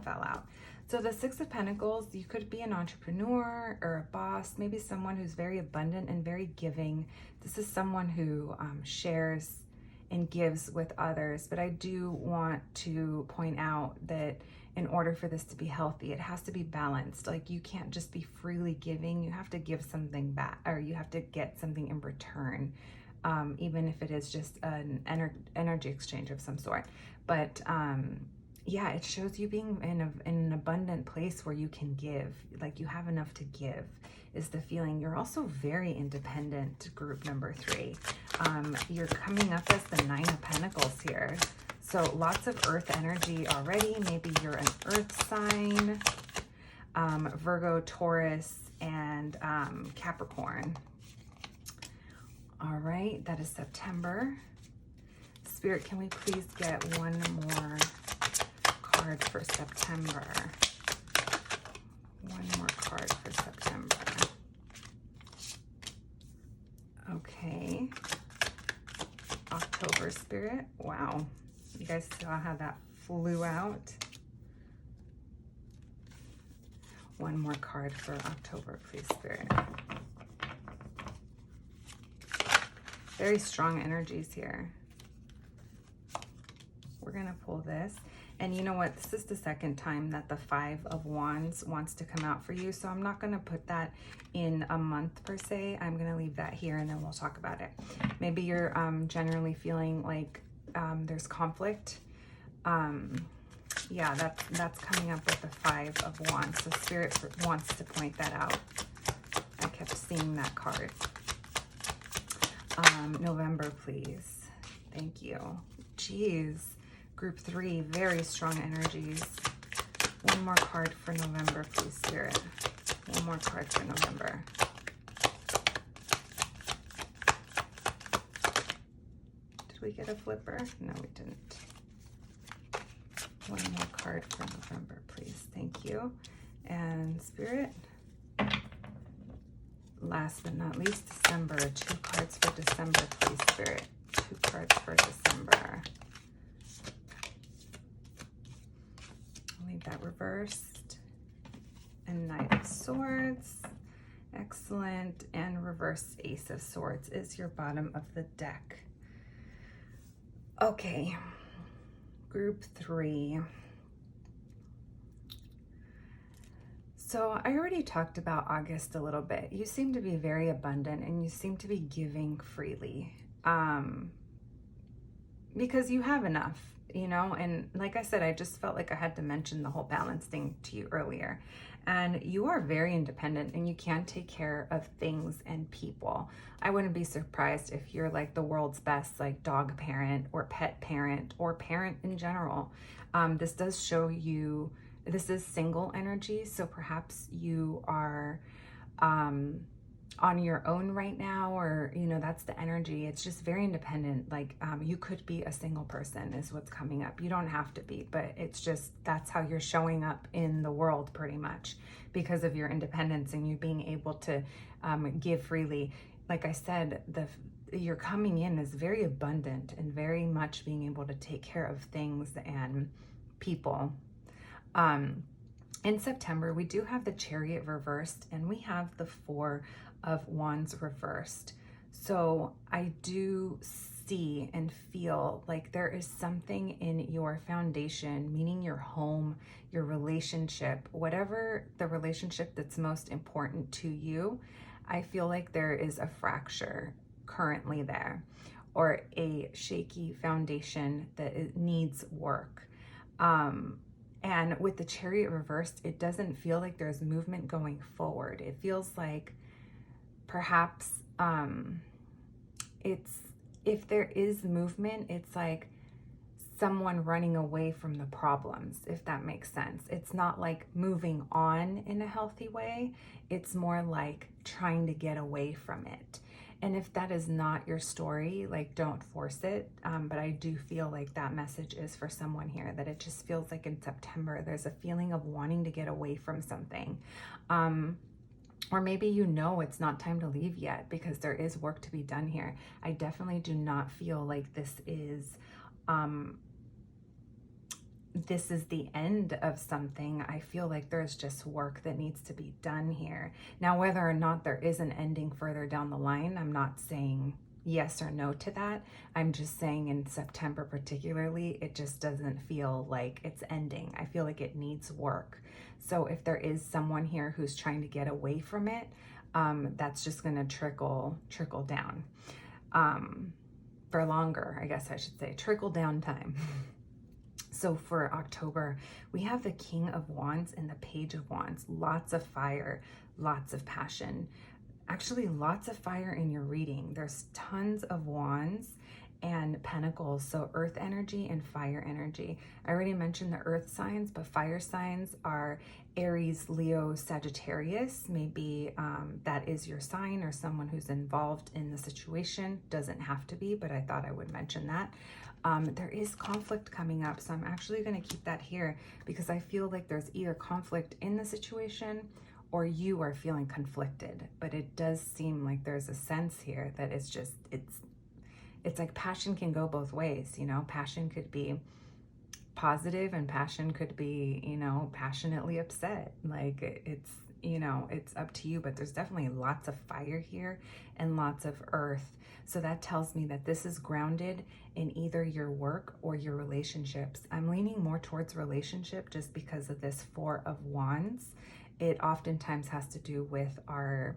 fell out. So the 6 of Pentacles, you could be an entrepreneur or a boss, maybe someone who's very abundant and very giving. This is someone who shares and gives with others. But I do want to point out that in order for this to be healthy, it has to be balanced. Like, you can't just be freely giving. You have to give something back, or you have to get something in return, even if it is just an energy exchange of some sort. But yeah, it shows you being in an abundant place where you can give, like you have enough to give is the feeling. You're also very independent, group number 3. You're coming up as the 9 of Pentacles here. So lots of earth energy already. Maybe you're an earth sign, Virgo, Taurus, and Capricorn. All right, that is September. Spirit, can we please get one more card for September? One more card for September. Okay. October, Spirit. Wow. You guys saw how that flew out. One more card for October, please, Spirit. Very strong energies here. We're going to pull this. And you know what? This is the second time that the 5 of Wands wants to come out for you. So I'm not going to put that in a month per se. I'm going to leave that here and then we'll talk about it. Maybe you're generally feeling like there's conflict. Yeah, that's coming up with the 5 of Wands. So Spirit wants to point that out. I kept seeing that card. November, please. Thank you. Jeez. Group 3, very strong energies. One more card for November, please, Spirit. One more card for November. Did we get a flipper? No, we didn't. One more card for November, please. Thank you. And Spirit. Last but not least, December. 2 cards for December, please, Spirit. 2 cards for December. I'll leave that reversed. And Knight of Swords. Excellent. And reverse Ace of Swords is your bottom of the deck. Okay. Group 3. So I already talked about August a little bit. You seem to be very abundant and you seem to be giving freely because you have enough, you know, and like I said, I just felt like I had to mention the whole balance thing to you earlier. And you are very independent and you can take care of things and people. I wouldn't be surprised if you're like the world's best like dog parent or pet parent or parent in general. This does show you, this is single energy, so perhaps you are on your own right now, or you know, that's the energy. It's just very independent. Like you could be a single person is what's coming up. You don't have to be, but it's just that's how you're showing up in the world pretty much because of your independence and you being able to give freely. Like I said, you're coming in as very abundant and very much being able to take care of things and people. In September, we do have the Chariot reversed and we have the 4 of Wands reversed. So I do see and feel like there is something in your foundation, meaning your home, your relationship, whatever the relationship that's most important to you. I feel like there is a fracture currently there, or a shaky foundation that it needs work. And with the Chariot reversed, it doesn't feel like there's movement going forward. It feels like perhaps if there is movement, it's like someone running away from the problems, if that makes sense. It's not like moving on in a healthy way. It's more like trying to get away from it. And if that is not your story, like don't force it. But I do feel like that message is for someone here, that it just feels like in September, there's a feeling of wanting to get away from something. Or maybe you know it's not time to leave yet because there is work to be done here. I definitely do not feel like this is the end of something. I feel like there's just work that needs to be done here. Now, whether or not there is an ending further down the line, I'm not saying yes or no to that. I'm just saying in September particularly, it just doesn't feel like it's ending. I feel like it needs work. So if there is someone here who's trying to get away from it, that's just going to trickle down for longer, I guess I should say, trickle down time. So for October, we have the King of Wands and the Page of Wands. Lots of fire, lots of passion. Actually, lots of fire in your reading. There's tons of wands and pentacles, so earth energy and fire energy. I already mentioned the earth signs, but fire signs are Aries, Leo, Sagittarius. Maybe that is your sign or someone who's involved in the situation. Doesn't have to be, but I thought I would mention that. There is conflict coming up, so I'm actually going to keep that here because I feel like there's either conflict in the situation or you are feeling conflicted. But it does seem like there's a sense here that it's just, it's like passion can go both ways, you know. Passion could be positive and passion could be, you know, passionately upset. Like it's, you know, it's up to you, but there's definitely lots of fire here and lots of earth. So that tells me that this is grounded in either your work or your relationships. I'm leaning more towards relationship just because of this 4 of Wands. It oftentimes has to do with our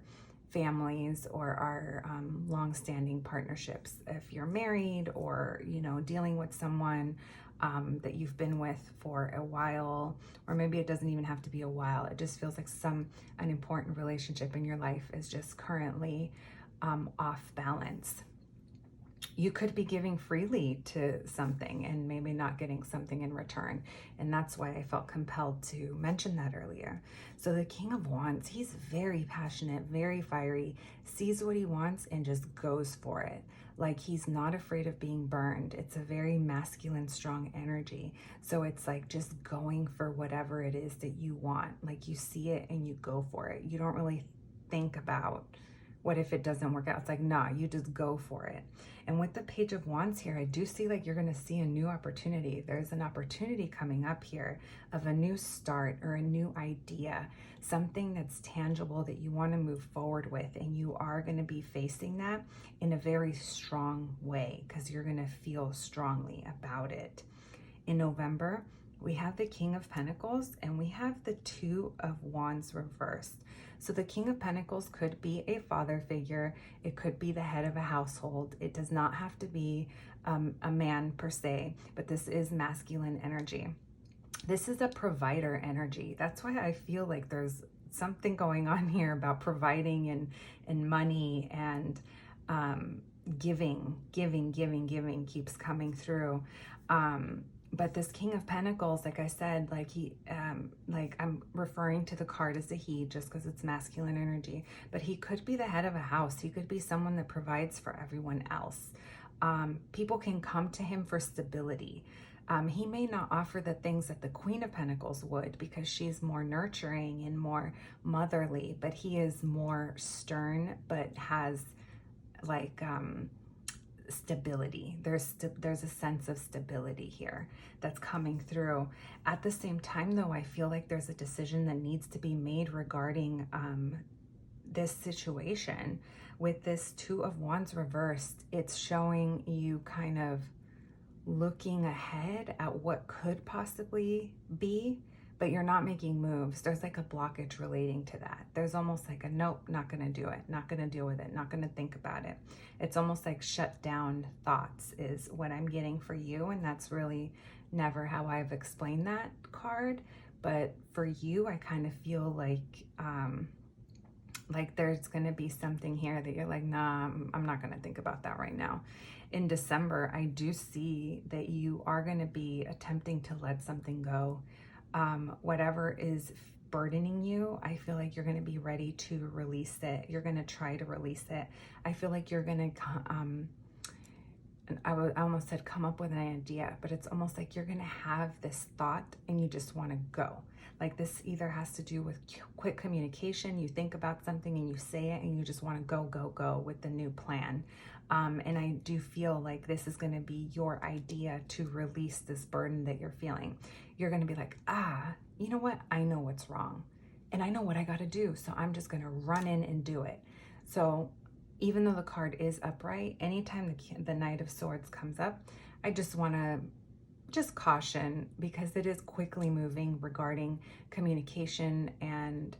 families or our long-standing partnerships. If you're married or, you know, dealing with someone that you've been with for a while, or maybe it doesn't even have to be a while. It just feels like an important relationship in your life is just currently off balance. you could be giving freely to something and maybe not getting something in return. And that's why I felt compelled to mention that earlier. So the King of Wands, he's very passionate, very fiery, sees what he wants and just goes for it. Like, he's not afraid of being burned. It's a very masculine, strong energy. So it's like just going for whatever it is that you want. Like, you see it and you go for it. You don't really think about what if it doesn't work out. It's like, nah, you just go for it. And with the Page of Wands here, I do see like you're going to see a new opportunity. There's an opportunity coming up here of a new start or a new idea, something that's tangible that you want to move forward with. And you are going to be facing that in a very strong way because you're going to feel strongly about it. In November, we have the King of Pentacles and we have the Two of Wands reversed. So the King of Pentacles could be a father figure. It could be the head of a household. It does not have to be a man per se, but this is masculine energy. This is a provider energy. That's why I feel like there's something going on here about providing and money and giving keeps coming through. But this King of Pentacles, like I said, like I'm referring to the card as a he just because it's masculine energy, but he could be the head of a house. He could be someone that provides for everyone else. People can come to him for stability. He may not offer the things that the Queen of Pentacles would because she's more nurturing and more motherly, but he is more stern, but has like, stability. There's a sense of stability here that's coming through. At the same time though, I feel like there's a decision that needs to be made regarding this situation. With this Two of Wands reversed, it's showing you kind of looking ahead at what could possibly be, but you're not making moves. There's like a blockage relating to that. There's almost like a nope, not gonna do it, not gonna deal with it, not gonna think about it. It's almost like shut down thoughts is what I'm getting for you. And that's really never how I've explained that card. But for you, I kind of feel like there's gonna be something here that you're like, nah, I'm not gonna think about that right now. In December, I do see that you are gonna be attempting to let something go. Whatever is burdening you, I feel like you're going to be ready to release it. You're going to try to release it. I feel like you're going to, I almost said come up with an idea, but it's almost like you're going to have this thought and you just want to go. Like this either has to do with quick communication. You think about something and you say it and you just want to go with the new plan. And I do feel like this is going to be your idea to release this burden that you're feeling. You're going to be like, you know what? I know what's wrong and I know what I got to do. So I'm just going to run in and do it. So even though the card is upright, anytime the Knight of Swords comes up, I just want to caution because it is quickly moving regarding communication, and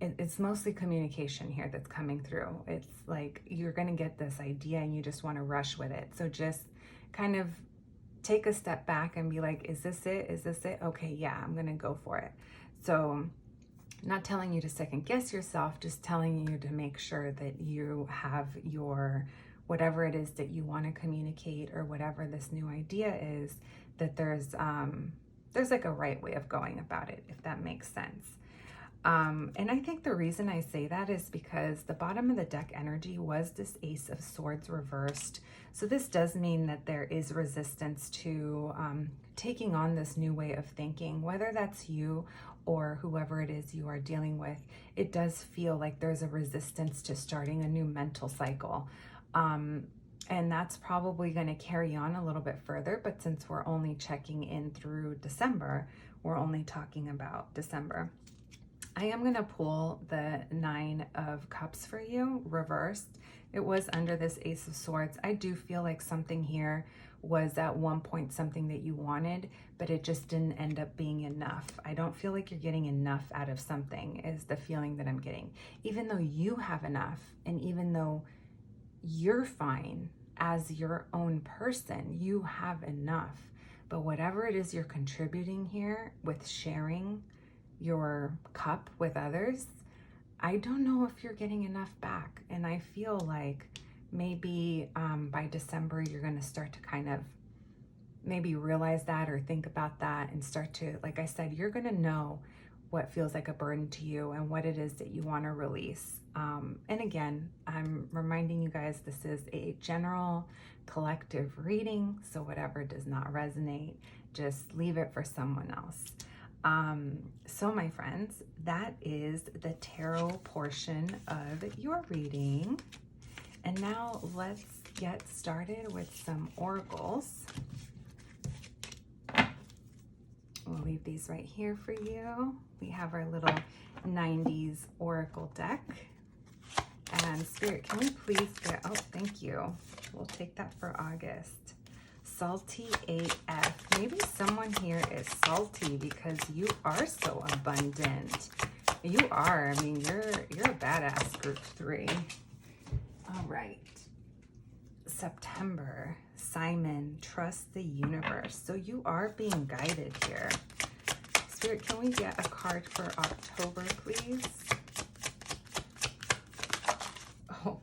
it's mostly communication here that's coming through. It's like you're going to get this idea and you just want to rush with it. So just kind of take a step back and be like, is this it? Is this it? Okay, yeah, I'm going to go for it. So not telling you to second guess yourself, just telling you to make sure that you have your whatever it is that you want to communicate or whatever this new idea is, that there's like a right way of going about it, if that makes sense. And I think the reason I say that is because the bottom of the deck energy was this Ace of Swords reversed. So this does mean that there is resistance to taking on this new way of thinking, whether that's you or whoever it is you are dealing with. It does feel like there's a resistance to starting a new mental cycle. And that's probably going to carry on a little bit further, but since we're only checking in through December, we're only talking about December. I am going to pull the Nine of Cups for you, reversed. It was under this Ace of Swords. I do feel like something here was at one point something that you wanted, but it just didn't end up being enough. I don't feel like you're getting enough out of something, is the feeling that I'm getting. Even though you have enough, and even though you're fine as your own person, you have enough. But whatever it is you're contributing here with sharing your cup with others, I don't know if you're getting enough back. And I feel like maybe by December, you're going to start to kind of maybe realize that or think about that and start to, like I said, you're going to know what feels like a burden to you and what it is that you want to release. And again, I'm reminding you guys, this is a general collective reading. So whatever does not resonate, just leave it for someone else. So my friends, that is the tarot portion of your reading. And now let's get started with some oracles. We'll leave these right here for you. We have our little 90s oracle deck. And Spirit, can we please get, oh, thank you. We'll take that for August. Salty AF. Maybe someone here is salty because you are so abundant. You are. I mean, you're a badass, group 3. All right. September. Simon, trust the universe. So you are being guided here. Spirit, can we get a card for October, please? Oh,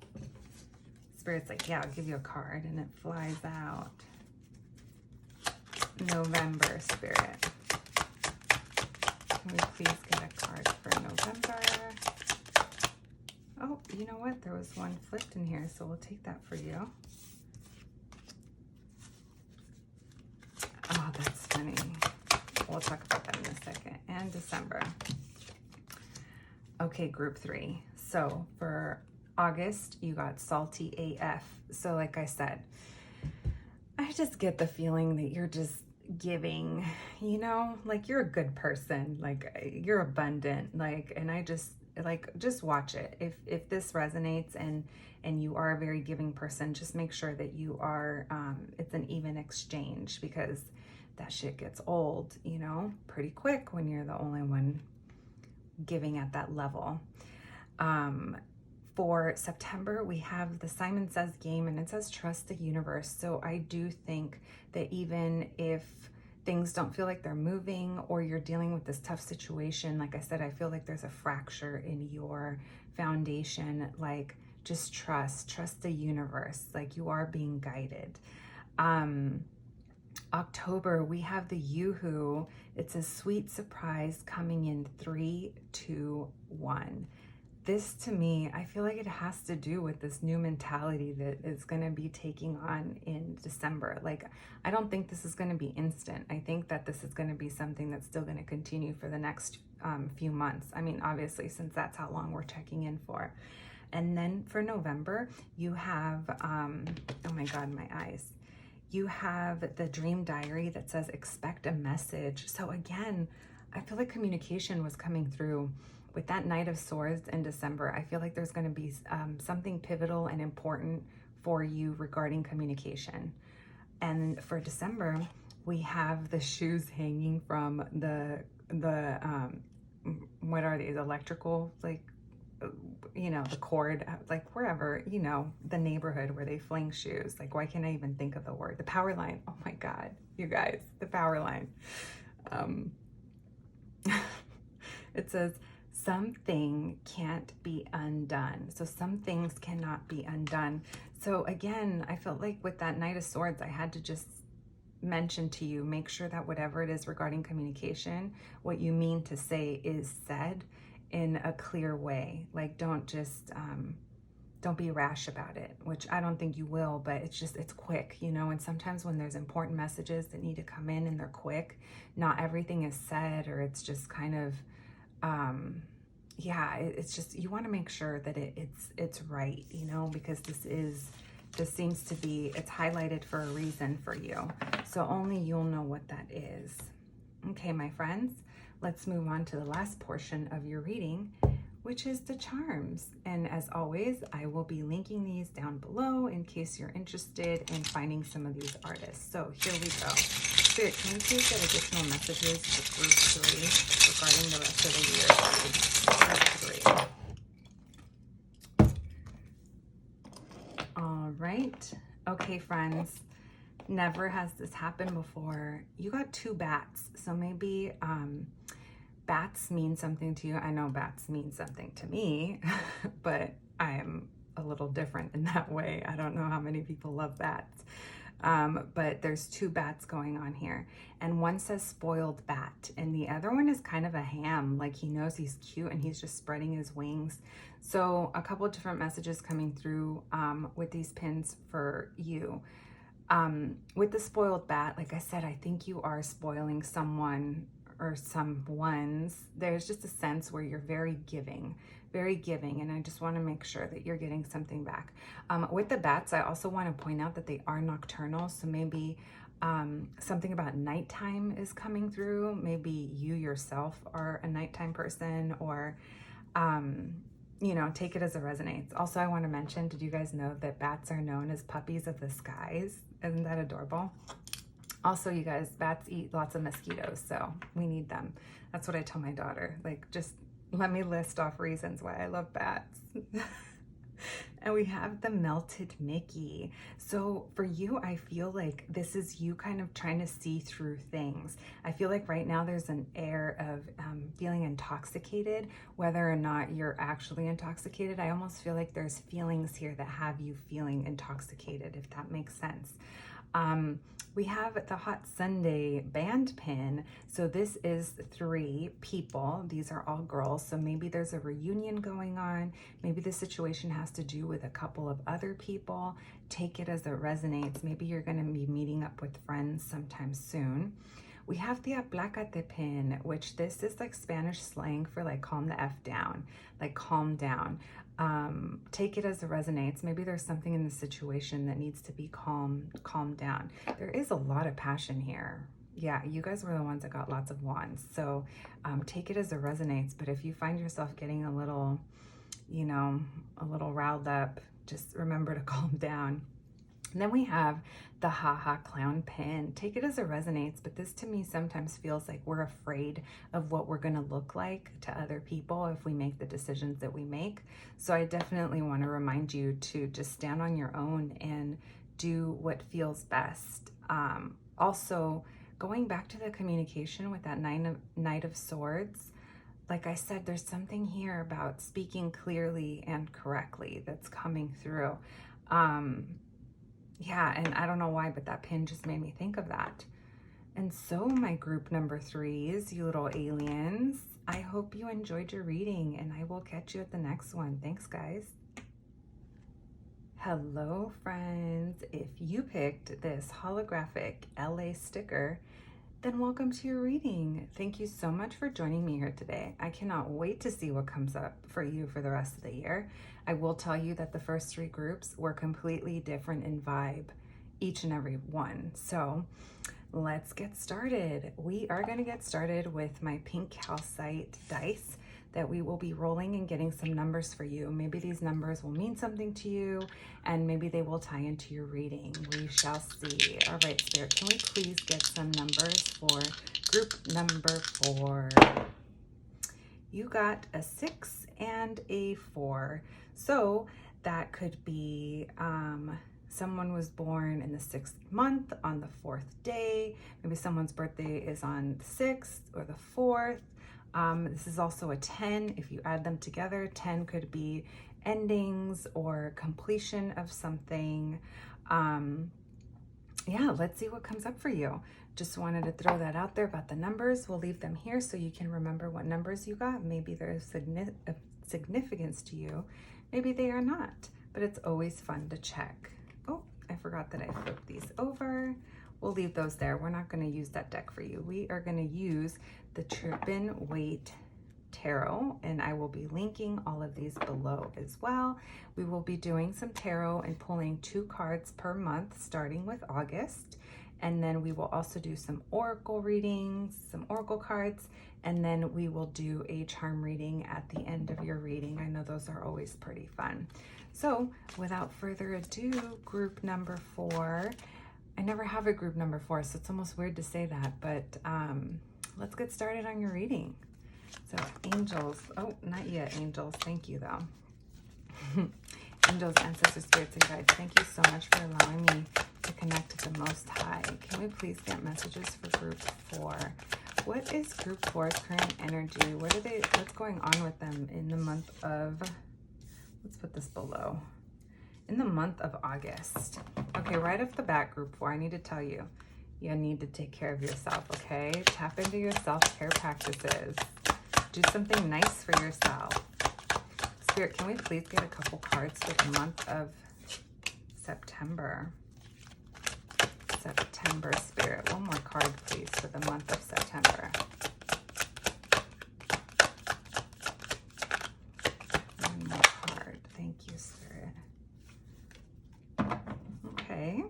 Spirit's like, yeah, I'll give you a card, and it flies out. November, Spirit. Can we please get a card for November? Oh, you know what? There was one flipped in here, so we'll take that for you. Oh, that's funny. We'll talk about that in a second. And December. Okay, group 3. So for August, you got salty AF. So like I said, I just get the feeling that you're just giving, you know, like you're a good person, like you're abundant, like, and I just like, just watch it. If this resonates and you are a very giving person, just make sure that you are, it's an even exchange, because that shit gets old, you know, pretty quick when you're the only one giving at that level. For September, we have the Simon Says game, and it says trust the universe. So I do think that even if things don't feel like they're moving or you're dealing with this tough situation, like I said, I feel like there's a fracture in your foundation. Like, just trust the universe. Like, you are being guided. October, we have the Yoo-Hoo. It's a sweet surprise coming in 3, 2, 1. This, to me, I feel like it has to do with this new mentality that is going to be taking on in December. Like, I don't think this is going to be instant. I think that this is going to be something that's still going to continue for the next few months. I mean, obviously, since that's how long we're checking in for. And then for November, you have, oh my God, my eyes. You have the dream diary that says expect a message. So again, I feel like communication was coming through. With that Knight of Swords in December, I feel like there's going to be something pivotal and important for you regarding communication. And for December, we have the shoes hanging from the what are these, electrical, like, you know, the cord, like wherever, you know, the neighborhood where they fling shoes. Like, why can't I even think of the word? The power line. Oh my God, you guys, the power line. It says, something can't be undone. So some things cannot be undone. So again, I felt like with that Knight of Swords, I had to just mention to you, make sure that whatever it is regarding communication, what you mean to say is said in a clear way. Like, don't just, don't be rash about it, which I don't think you will, but it's just, it's quick, you know, and sometimes when there's important messages that need to come in and they're quick, not everything is said, or it's just kind of, yeah, it's just, you want to make sure that it's right, you know, because this seems to be, it's highlighted for a reason for you. So only you'll know what that is. Okay, my friends, let's move on to the last portion of your reading, which is the charms. And as always, I will be linking these down below in case you're interested in finding some of these artists. So here we go. Spirit, can you please get additional messages for group 3 regarding the rest of the year? Group 3. All right. Okay, friends. Never has this happened before. You got 2 bats. So maybe bats mean something to you. I know bats mean something to me, but I am a little different in that way. I don't know how many people love bats. But there's two bats going on here, and one says spoiled bat and the other one is kind of a ham, like he knows he's cute and he's just spreading his wings. So a couple of different messages coming through with these pins for you. With the spoiled bat, like I said, I think you are spoiling someone or someone's. There's just a sense where you're very giving, and I just want to make sure that you're getting something back. With the bats, I also want to point out that they are nocturnal, so maybe something about nighttime is coming through. Maybe you yourself are a nighttime person, or you know, take it as it resonates. Also, I want to mention, did you guys know that bats are known as puppies of the skies? Isn't that adorable? Also, you guys, bats eat lots of mosquitoes, so we need them. That's what I tell my daughter. Like, just let me list off reasons why I love bats. And we have the melted Mickey. So for you, I feel like this is you kind of trying to see through things. I feel like right now there's an air of feeling intoxicated, whether or not you're actually intoxicated. I almost feel like there's feelings here that have you feeling intoxicated, if that makes sense. We have the Hot Sunday band pin. So this is 3 people. These are all girls. So maybe there's a reunion going on. Maybe the situation has to do with a couple of other people. Take it as it resonates. Maybe you're going to be meeting up with friends sometime soon. We have the Aplácate pin, which this is like Spanish slang for like calm the F down, like calm down. Take it as it resonates. Maybe there's something in the situation that needs to be calmed down. There is a lot of passion here. Yeah, you guys were the ones that got lots of wands. So take it as it resonates. But if you find yourself getting a little, you know, a little riled up, just remember to calm down. And then we have the haha clown pin. Take it as it resonates, but this to me sometimes feels like we're afraid of what we're gonna look like to other people if we make the decisions that we make. So I definitely wanna remind you to just stand on your own and do what feels best. Also, going back to the communication with that Knight of Swords, like I said, there's something here about speaking clearly and correctly that's coming through. Yeah, and I don't know why, but that pin just made me think of that. And so my group number 3s, you little aliens, I hope you enjoyed your reading, and I will catch you at the next one. Thanks, guys. Hello, friends. If you picked this holographic LA sticker, then welcome to your reading. Thank you so much for joining me here today. I cannot wait to see what comes up for you for the rest of the year. I will tell you that the first 3 groups were completely different in vibe, each and every one. So let's get started. We are going to get started with my pink calcite dice that we will be rolling and getting some numbers for you. Maybe these numbers will mean something to you, and maybe they will tie into your reading. We shall see. All right, Spirit, can we please get some numbers for group number 4? You got a 6 and a 4. So that could be someone was born in the 6th month on the 4th day. Maybe someone's birthday is on the 6th or the 4th. This is also a 10. If you add them together, 10 could be endings or completion of something. Yeah, let's see what comes up for you. Just wanted to throw that out there about the numbers. We'll leave them here so you can remember what numbers you got. Maybe there's significance to you. Maybe they are not, but it's always fun to check. Oh, I forgot that I flipped these over. We'll leave those there. We're not going to use that deck for you. We are going to use the Trippin' Weight Tarot, and I will be linking all of these below as well. We will be doing some tarot and pulling 2 cards per month, starting with August. And then we will also do some oracle readings, some oracle cards, and then we will do a charm reading at the end of your reading. I know those are always pretty fun. So without further ado, group number 4. I never have a group number 4, so it's almost weird to say that, but let's get started on your reading. So angels, oh, not yet angels, thank you though. Angels, ancestors, spirits, and guides, thank you so much for allowing me to connect to the Most High. Can we please get messages for group 4? What is group 4's current energy? What's going on with them in the month of, let's put this below. in the month of August. Okay, right off the bat, group 4, I need to tell you, you need to take care of yourself, okay? Tap into your self-care practices. Do something nice for yourself. Spirit, can we please get a couple cards for the month of September? September, Spirit. One more card, please, for the month of September. One more card. Thank you, Spirit. Okay.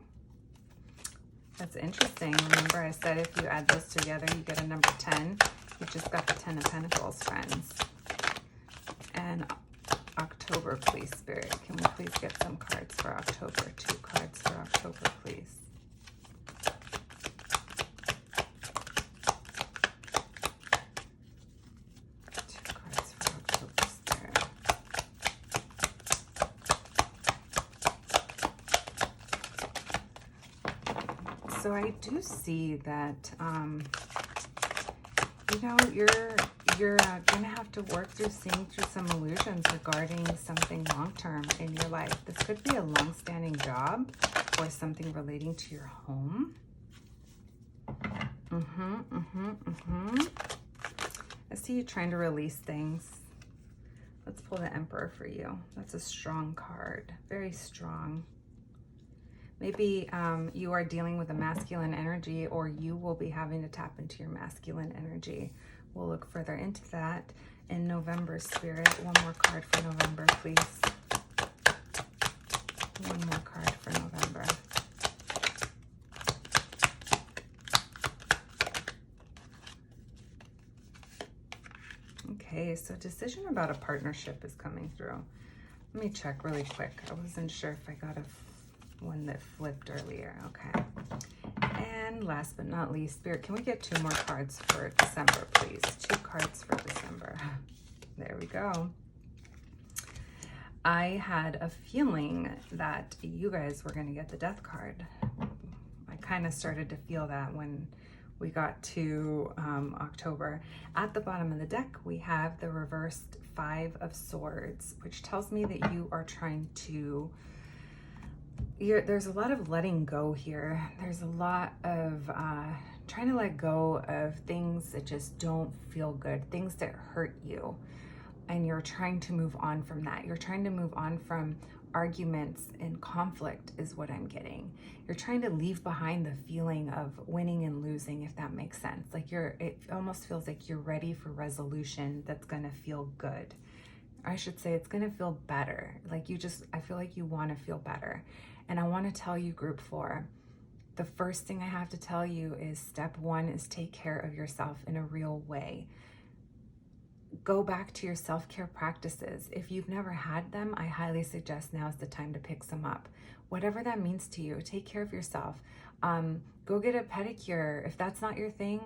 That's interesting. Remember I said if you add those together, you get a number 10. You just got the 10 of Pentacles, friends. And October, please, Spirit. Can we please get some cards for October? 2 cards for October, please. So I do see that, you know, you're going to have to work through seeing through some illusions regarding something long-term in your life. This could be a long-standing job or something relating to your home. I see you trying to release things. Let's pull the Emperor for you. That's a strong card, very strong. Maybe you are dealing with a masculine energy, or you will be having to tap into your masculine energy. We'll look further into that in November, Spirit. One more card for November, please. One more card for November. Okay, so decision about a partnership is coming through. Let me check really quick. I wasn't sure if I got one that flipped earlier. Okay. And last but not least, Spirit, can we get 2 more cards for December, please? 2 cards for December. There we go. I had a feeling that you guys were going to get the Death card. I kind of started to feel that when we got to October. At the bottom of the deck, we have the reversed 5 of Swords, which tells me that you are trying to there's a lot of letting go here. There's a lot of trying to let go of things that just don't feel good, things that hurt you. And you're trying to move on from that. You're trying to move on from arguments and conflict is what I'm getting. You're trying to leave behind the feeling of winning and losing, if that makes sense. Like it almost feels like you're ready for resolution that's gonna feel good. I should say it's gonna feel better. Like I feel like you wanna feel better. And I want to tell you, group 4, the first thing I have to tell you is step 1 is take care of yourself in a real way. Go back to your self-care practices. If you've never had them, I highly suggest now is the time to pick some up. Whatever that means to you, take care of yourself. Go get a pedicure. If that's not your thing,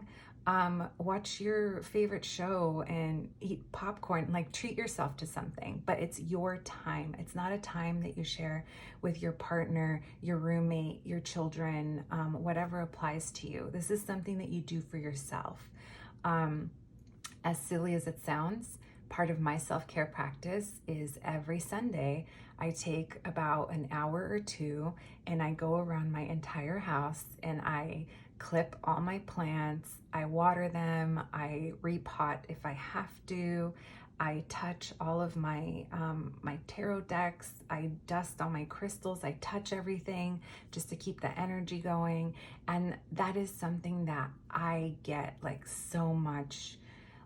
watch your favorite show and eat popcorn. Like, treat yourself to something, but it's your time. It's not a time that you share with your partner, your roommate, your children, whatever applies to you. This is something that you do for yourself. As silly as it sounds, part of my self-care practice is every Sunday, I take about an hour or 2 and I go around my entire house and I clip all my plants, I water them, I repot if I have to, I touch all of my my tarot decks, I dust all my crystals, I touch everything just to keep the energy going. And that is something that I get like so much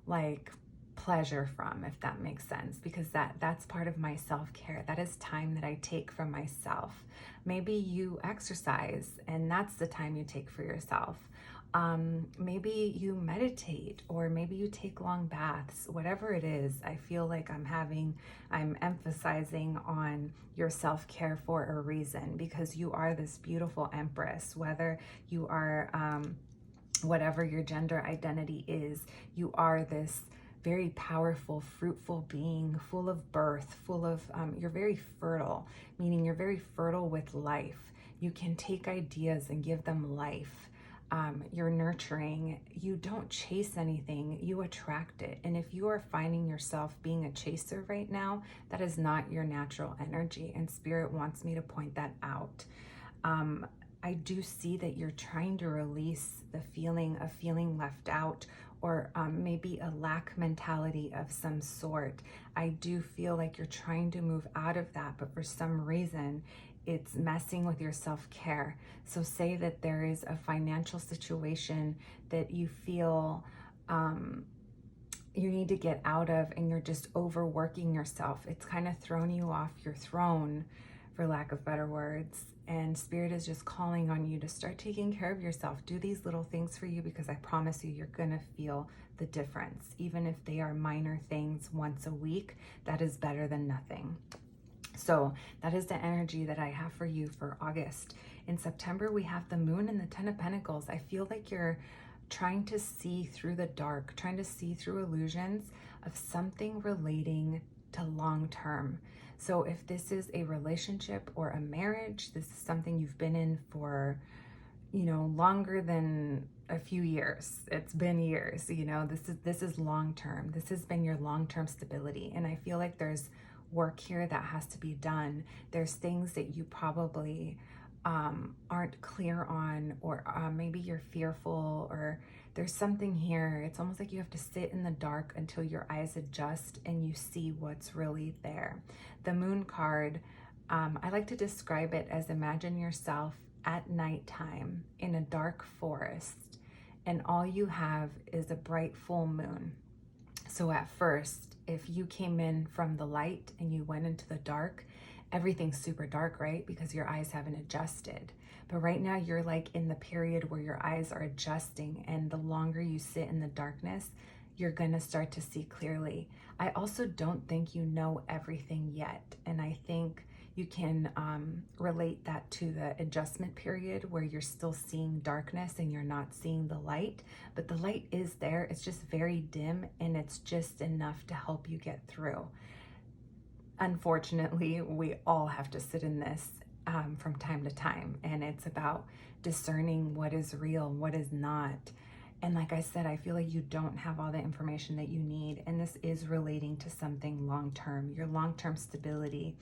like pleasure from, if that makes sense, because that's part of my self-care. That is time that I take for myself. Maybe you exercise and that's the time you take for yourself. Maybe you meditate, or maybe you take long baths. Whatever it is, I feel like I'm emphasizing on your self-care for a reason, because you are this beautiful Empress. Whether you are whatever your gender identity is, you are this very powerful, fruitful being, full of birth, full of, you're very fertile, meaning you're very fertile with life. You can take ideas and give them life. you're nurturing. You don't chase anything, you attract it. And if you are finding yourself being a chaser right now, that is not your natural energy. And Spirit wants me to point that out. I do see that you're trying to release the feeling of feeling left out, or maybe a lack mentality of some sort. I do feel like you're trying to move out of that, but for some reason, it's messing with your self-care. So say that there is a financial situation that you feel you need to get out of, and you're just overworking yourself. It's kind of thrown you off your throne, for lack of better words. And Spirit is just calling on you to start taking care of yourself. Do these little things for you, because I promise you, you're gonna feel the difference. Even if they are minor things once a week, that is better than nothing. So that is the energy that I have for you for August. In September, we have the Moon and the Ten of Pentacles. I feel like you're trying to see through the dark, trying to see through illusions of something relating to long term. So if this is a relationship or a marriage, this is something you've been in for, you know, longer than a few years. It's been years, you know, this is long term. This has been your long-term stability. And I feel like there's work here that has to be done. There's things that you probably aren't clear on, or maybe you're fearful, or there's something here. It's almost like you have to sit in the dark until your eyes adjust and you see what's really there. The Moon card, I like to describe it as, imagine yourself at nighttime in a dark forest, and all you have is a bright full moon. So at first, if you came in from the light and you went into the dark, everything's super dark, right? Because your eyes haven't adjusted. But right now you're like in the period where your eyes are adjusting, and the longer you sit in the darkness, you're gonna start to see clearly. I also don't think you know everything yet. And I think you can relate that to the adjustment period where you're still seeing darkness and you're not seeing the light, but the light is there. It's just very dim, and it's just enough to help you get through. Unfortunately, we all have to sit in this from time to time, and it's about discerning what is real, what is not. And like I said, I feel like you don't have all the information that you need, and this is relating to something long-term, your long-term stability.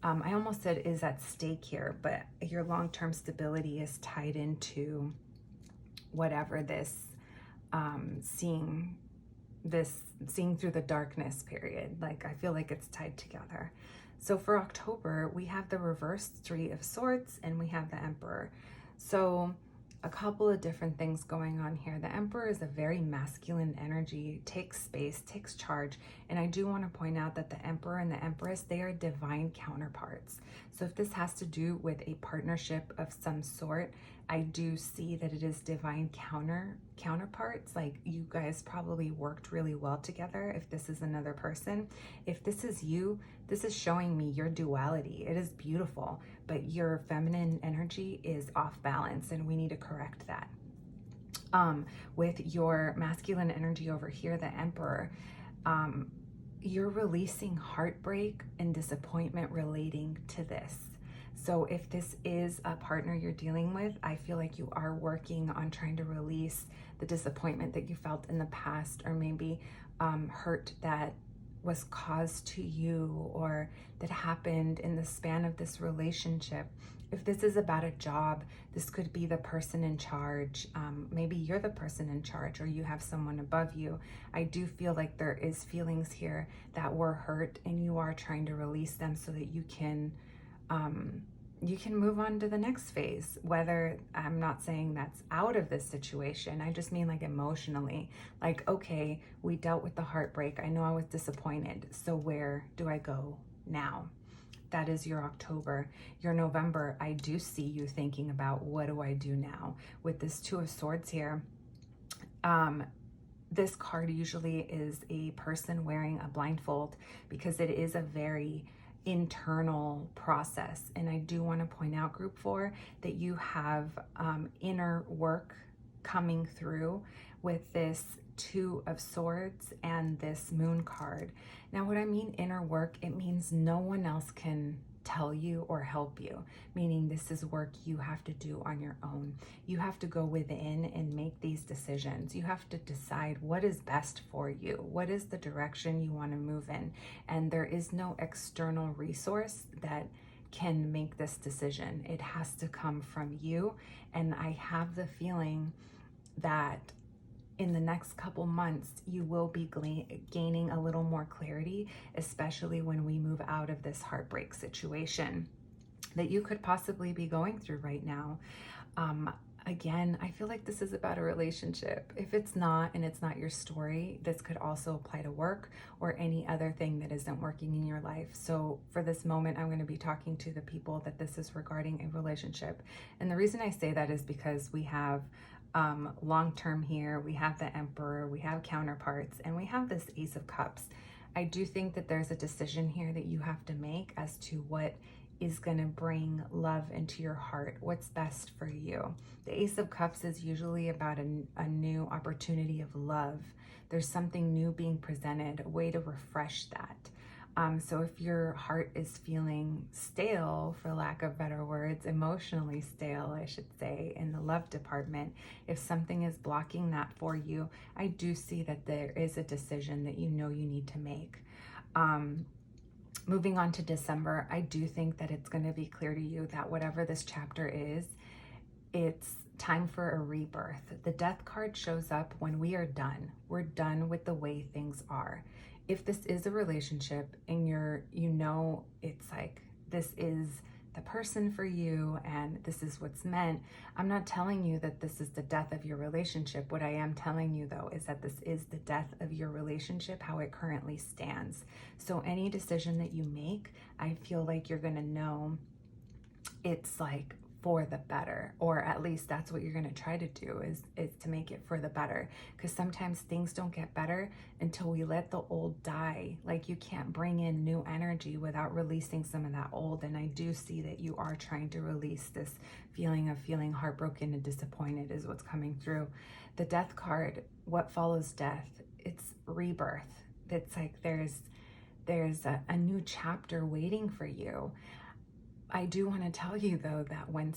I almost said is at stake here, but your long-term stability is tied into whatever this seeing through the darkness period. Like, I feel like it's tied together. So for October, we have the reversed Three of Swords and we have the Emperor. So a couple of different things going on here. The Emperor is a very masculine energy, takes space, takes charge. And I do want to point out that the Emperor and the Empress, they are divine counterparts. So if this has to do with a partnership of some sort, I do see that it is divine counterparts. Like, you guys probably worked really well together if this is another person. If this is you, this is showing me your duality. It is beautiful, but your feminine energy is off balance, and we need to correct that. With your masculine energy over here, the Emperor, you're releasing heartbreak and disappointment relating to this. So if this is a partner you're dealing with, I feel like you are working on trying to release the disappointment that you felt in the past, or maybe hurt that was caused to you or that happened in the span of this relationship. If this is about a job, this could be the person in charge. Maybe you're the person in charge, or you have someone above you. I do feel like there is feelings here that were hurt, and you are trying to release them so that you can move on to the next phase. Whether, I'm not saying that's out of this situation, I just mean like emotionally, like, okay, we dealt with the heartbreak. I know I was disappointed. So where do I go now? That is your October. Your November, I do see you thinking about, what do I do now? With this Two of Swords here, this card usually is a person wearing a blindfold, because it is a very internal process. And I do want to point out, group 4, that you have inner work coming through with this Two of Swords and this Moon card. Now, what I mean inner work, it means no one else can tell you or help you, meaning this is work you have to do on your own. You have to go within and make these decisions. You have to decide what is best for you. What is the direction you want to move in? And there is no external resource that can make this decision. It has to come from you. And I have the feeling that in the next couple months, you will be gaining a little more clarity, especially when we move out of this heartbreak situation that you could possibly be going through right now. Again, I feel like this is about a relationship. If it's not, and it's not your story, this could also apply to work or any other thing that isn't working in your life. So for this moment, I'm going to be talking to the people that this is regarding a relationship. And the reason I say that is because we have long-term here, we have the Emperor, we have counterparts, and we have this Ace of Cups. I do think that there's a decision here that you have to make as to what is going to bring love into your heart, what's best for you. The Ace of Cups is usually about a new opportunity of love. There's something new being presented, a way to refresh that. So if your heart is feeling stale, for lack of better words, emotionally stale, I should say, in the love department, if something is blocking that for you, I do see that there is a decision that you know you need to make. Moving on to December, I do think that it's going to be clear to you that whatever this chapter is, it's time for a rebirth. The Death card shows up when we are done. We're done with the way things are. If this is a relationship and you know it's like this is the person for you and this is what's meant, I'm not telling you that this is the death of your relationship. What I am telling you though is that this is the death of your relationship, how it currently stands. So any decision that you make, I feel like you're gonna know it's like for the better, or at least that's what you're going to try to do is to make it for the better, because sometimes things don't get better until we let the old die. Like you can't bring in new energy without releasing some of that old. And I do see that you are trying to release this feeling of feeling heartbroken and disappointed is what's coming through. The Death card, what follows death? It's rebirth. It's like there's a new chapter waiting for you. I do want to tell you though that when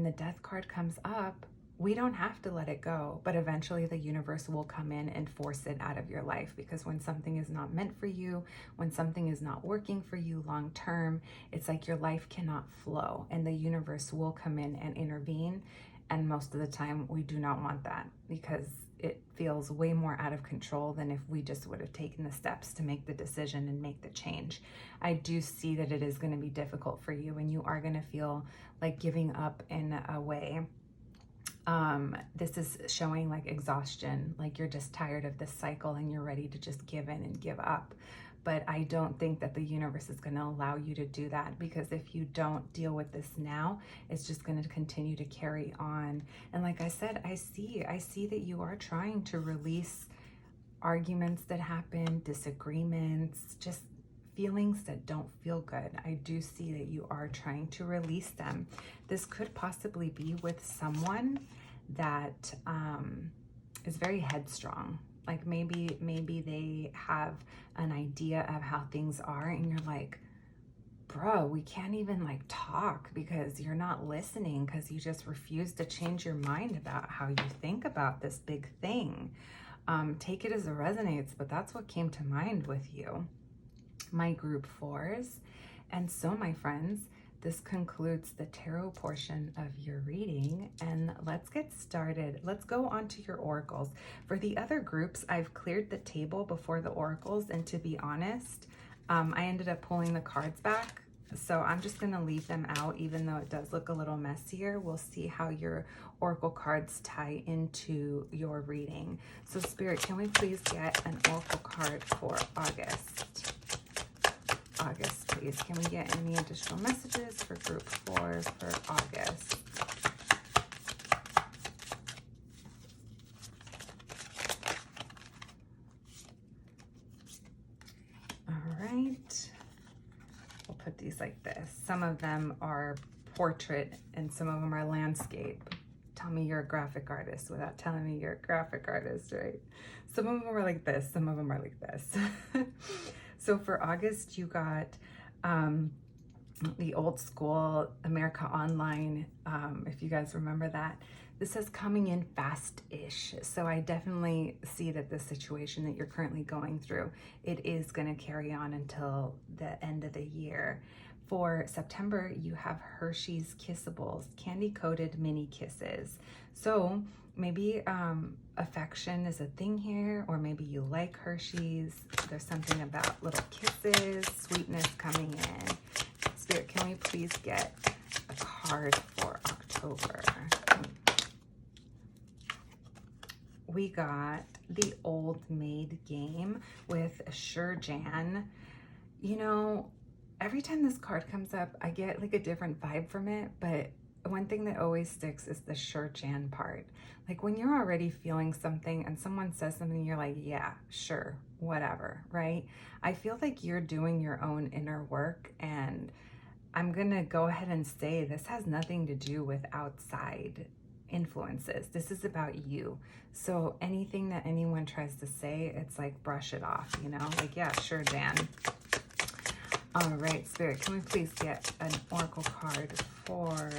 the Death card comes up, we don't have to let it go, but eventually the universe will come in and force it out of your life, because when something is not meant for you, when something is not working for you long term, it's like your life cannot flow and the universe will come in and intervene. And most of the time we do not want that, because it feels way more out of control than if we just would have taken the steps to make the decision and make the change. I do see that it is going to be difficult for you and you are going to feel like giving up in a way. This is showing like exhaustion, like you're just tired of this cycle and you're ready to just give in and give up. But I don't think that the universe is going to allow you to do that, because if you don't deal with this now, it's just going to continue to carry on. And like I said, I see that you are trying to release arguments that happen, disagreements, just feelings that don't feel good. I do see that you are trying to release them. This could possibly be with someone that is very headstrong. Like maybe they have an idea of how things are and you're like, bro, we can't even like talk because you're not listening, because you just refuse to change your mind about how you think about this big thing. Take it as it resonates, but that's what came to mind with you, my group fours. And so my friends, this concludes the tarot portion of your reading, and let's get started. Let's go on to your oracles. For the other groups, I've cleared the table before the oracles, and to be honest, I ended up pulling the cards back, so I'm just going to leave them out, even though it does look a little messier. We'll see how your oracle cards tie into your reading. So Spirit, can we please get an oracle card for August? August, please. Can we get any additional messages for group 4 for August? All right. We'll put these like this. Some of them are portrait and some of them are landscape. Tell me you're a graphic artist without telling me you're a graphic artist, right? Some of them are like this. Some of them are like this. So for August, you got the old school America Online, if you guys remember that. This says coming in fast-ish. So I definitely see that the situation that you're currently going through, it is going to carry on until the end of the year. For September, you have Hershey's Kissables, candy-coated mini kisses. So maybe affection is a thing here, or maybe you like Hershey's. There's something about little kisses, sweetness coming in. Spirit, can we please get a card for October? We got the Old Maid game with Shurjan. You know, every time this card comes up, I get like a different vibe from it, but one thing that always sticks is the Shurjan part. Like when you're already feeling something and someone says something, you're like, yeah, sure, whatever, right? I feel like you're doing your own inner work, and I'm gonna go ahead and say this has nothing to do with outside influences. This is about you. So anything that anyone tries to say, it's like brush it off, you know? Like, yeah, sure, Jan. All right, Spirit, can we please get an oracle card for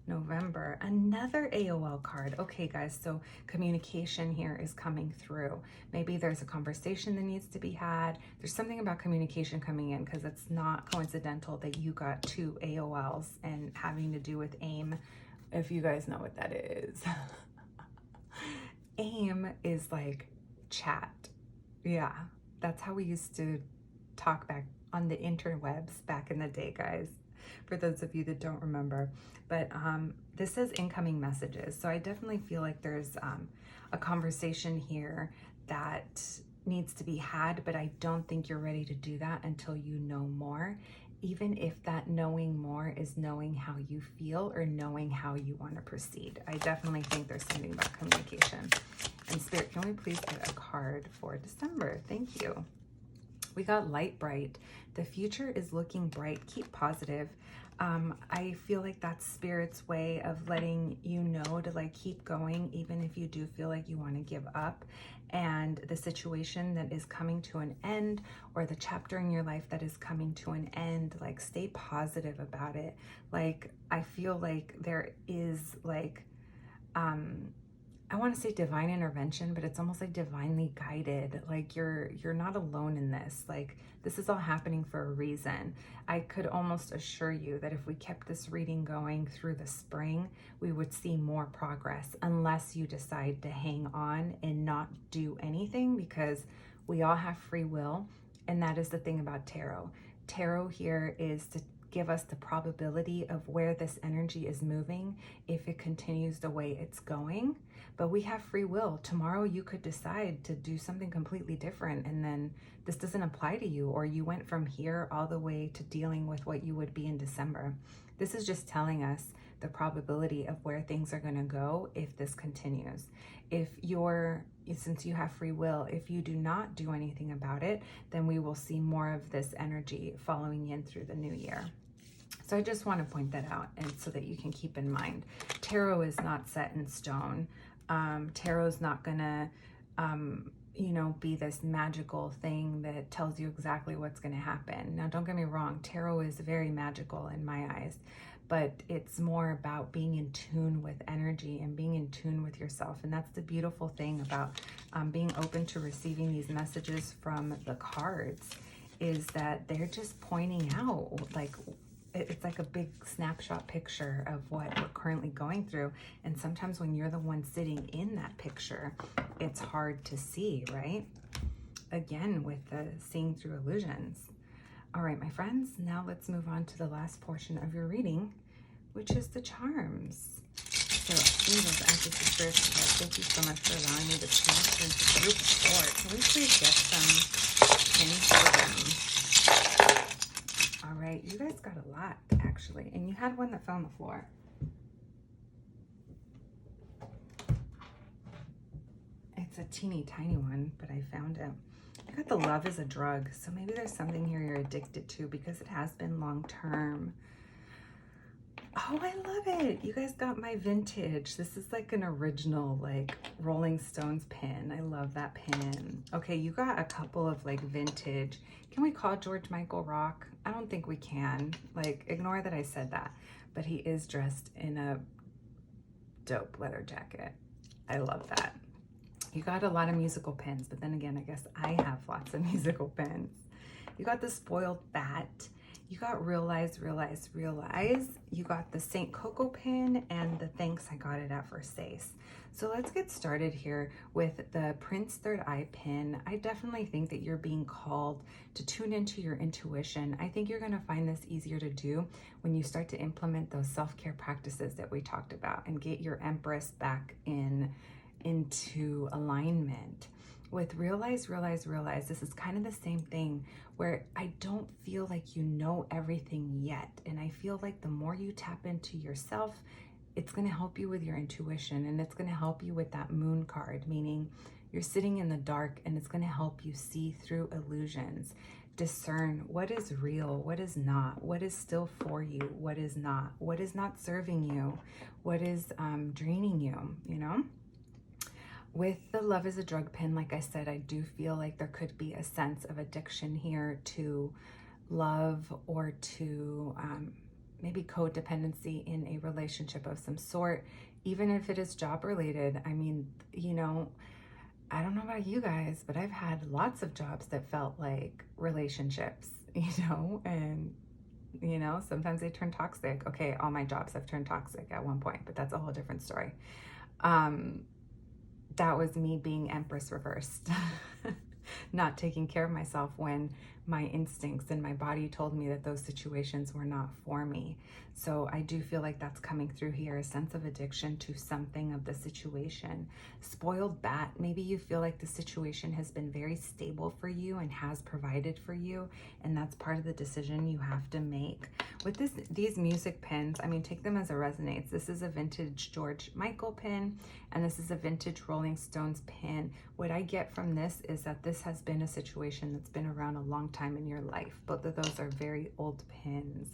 November? Another AOL card. Okay, guys, so communication here is coming through. Maybe there's a conversation that needs to be had. There's something about communication coming in, because it's not coincidental that you got 2 AOLs and having to do with AIM, if you guys know what that is. AIM is like chat. Yeah, that's how we used to talk back on the interwebs back in the day, guys, for those of you that don't remember. But this says incoming messages. So I definitely feel like there's a conversation here that needs to be had, but I don't think you're ready to do that until you know more. Even if that knowing more is knowing how you feel or knowing how you want to proceed. I definitely think there's something about communication. And Spirit, can we please get a card for December? Thank you. We got Light Bright. The future is looking bright. Keep positive. I feel like that's Spirit's way of letting you know to like keep going, even if you do feel like you want to give up. And the situation that is coming to an end, or the chapter in your life that is coming to an end, like stay positive about it. Like I feel like there is like I want to say divine intervention, but it's almost like divinely guided. Like you're not alone in this. Like this is all happening for a reason. I could almost assure you that if we kept this reading going through the spring, we would see more progress, unless you decide to hang on and not do anything, because we all have free will. And that is the thing about tarot. Tarot here is to give us the probability of where this energy is moving if it continues the way it's going. But we have free will. Tomorrow you could decide to do something completely different, and then this doesn't apply to you, or you went from here all the way to dealing with what you would be in December. This is just telling us the probability of where things are going to go if this continues. Since you have free will, if you do not do anything about it, then we will see more of this energy following in through the new year. So I just want to point that out, and so that you can keep in mind, tarot is not set in stone. Tarot is not gonna, be this magical thing that tells you exactly what's going to happen. Now, don't get me wrong, tarot is very magical in my eyes, but it's more about being in tune with energy and being in tune with yourself. And that's the beautiful thing about being open to receiving these messages from the cards, is that they're just pointing out, like, it's like a big snapshot picture of what we're currently going through. And sometimes when you're the one sitting in that picture, it's hard to see, right? Again, with the seeing through illusions. All right, my friends, now let's move on to the last portion of your reading, which is the charms. So, angels, answers to spirits, thank you so much for allowing me to connect into group 4. Can we please get some hints for them? All right, you guys got a lot, actually. And you had one that fell on the floor. It's a teeny tiny one, but I found it. I got the love is a drug. So maybe there's something here you're addicted to because it has been long term. Oh, I love it. You guys got my vintage. This is like an original, like Rolling Stones pin. I love that pin. Okay, you got a couple of like vintage. Can we call George Michael rock? I don't think we can. Like, ignore that I said that. But he is dressed in a dope leather jacket. I love that. You got a lot of musical pins, but then again, I guess I have lots of musical pins. You got the spoiled bat. You got realize, realize, realize. You got the St. Coco pin and the thanks, I got it at Versace. So let's get started here with the Prince Third Eye pin. I definitely think that you're being called to tune into your intuition. I think you're going to find this easier to do when you start to implement those self-care practices that we talked about and get your Empress back into alignment. With realize, realize, realize, this is kind of the same thing where I don't feel like you know everything yet. And I feel like the more you tap into yourself, it's going to help you with your intuition, and it's going to help you with that moon card, meaning you're sitting in the dark, and it's going to help you see through illusions, discern what is real, what is not, what is still for you, what is not serving you, what is draining you, you know? With the love is a drug pin, like I said, I do feel like there could be a sense of addiction here to love or to maybe codependency in a relationship of some sort, even if it is job related. I mean, you know, I don't know about you guys, but I've had lots of jobs that felt like relationships, you know, and you know, sometimes they turn toxic. Okay, all my jobs have turned toxic at one point, but that's a whole different story. That was me being Empress reversed, not taking care of myself when my instincts and my body told me that those situations were not for me. So I do feel like that's coming through here, a sense of addiction to something of the situation. Spoiled bat, maybe you feel like the situation has been very stable for you and has provided for you, and that's part of the decision you have to make. With these music pins, I mean, take them as it resonates. This is a vintage George Michael pin, and this is a vintage Rolling Stones pin. What I get from this is that this has been a situation that's been around a long time in your life. Both of those are very old pins.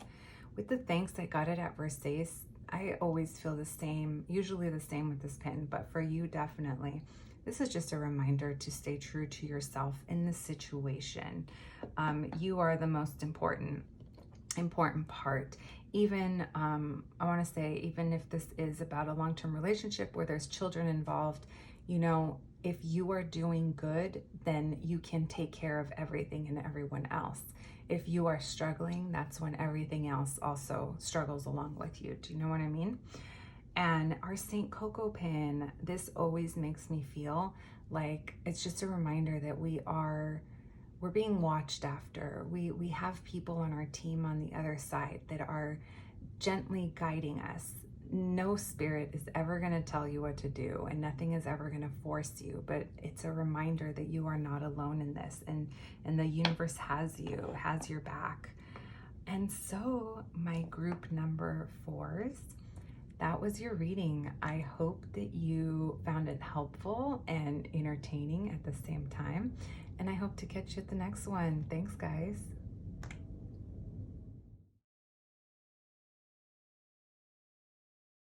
With the thanks, I got it at Versace. I always feel the same, usually the same with this pin, but for you, definitely. This is just a reminder to stay true to yourself in this situation. You are the most important part. Even, I want to say, even if this is about a long-term relationship where there's children involved, you know, if you are doing good, then you can take care of everything and everyone else. If you are struggling, that's when everything else also struggles along with you. Do you know what I mean? And our St. Coco pin, this always makes me feel like it's just a reminder that we're being watched after. We have people on our team on the other side that are gently guiding us. No spirit is ever going to tell you what to do, and nothing is ever going to force you, but it's a reminder that you are not alone in this, and the universe has you, has your back. And so my group number 4s, that was your reading. I hope that you found it helpful and entertaining at the same time, and I hope to catch you at the next one. Thanks, guys.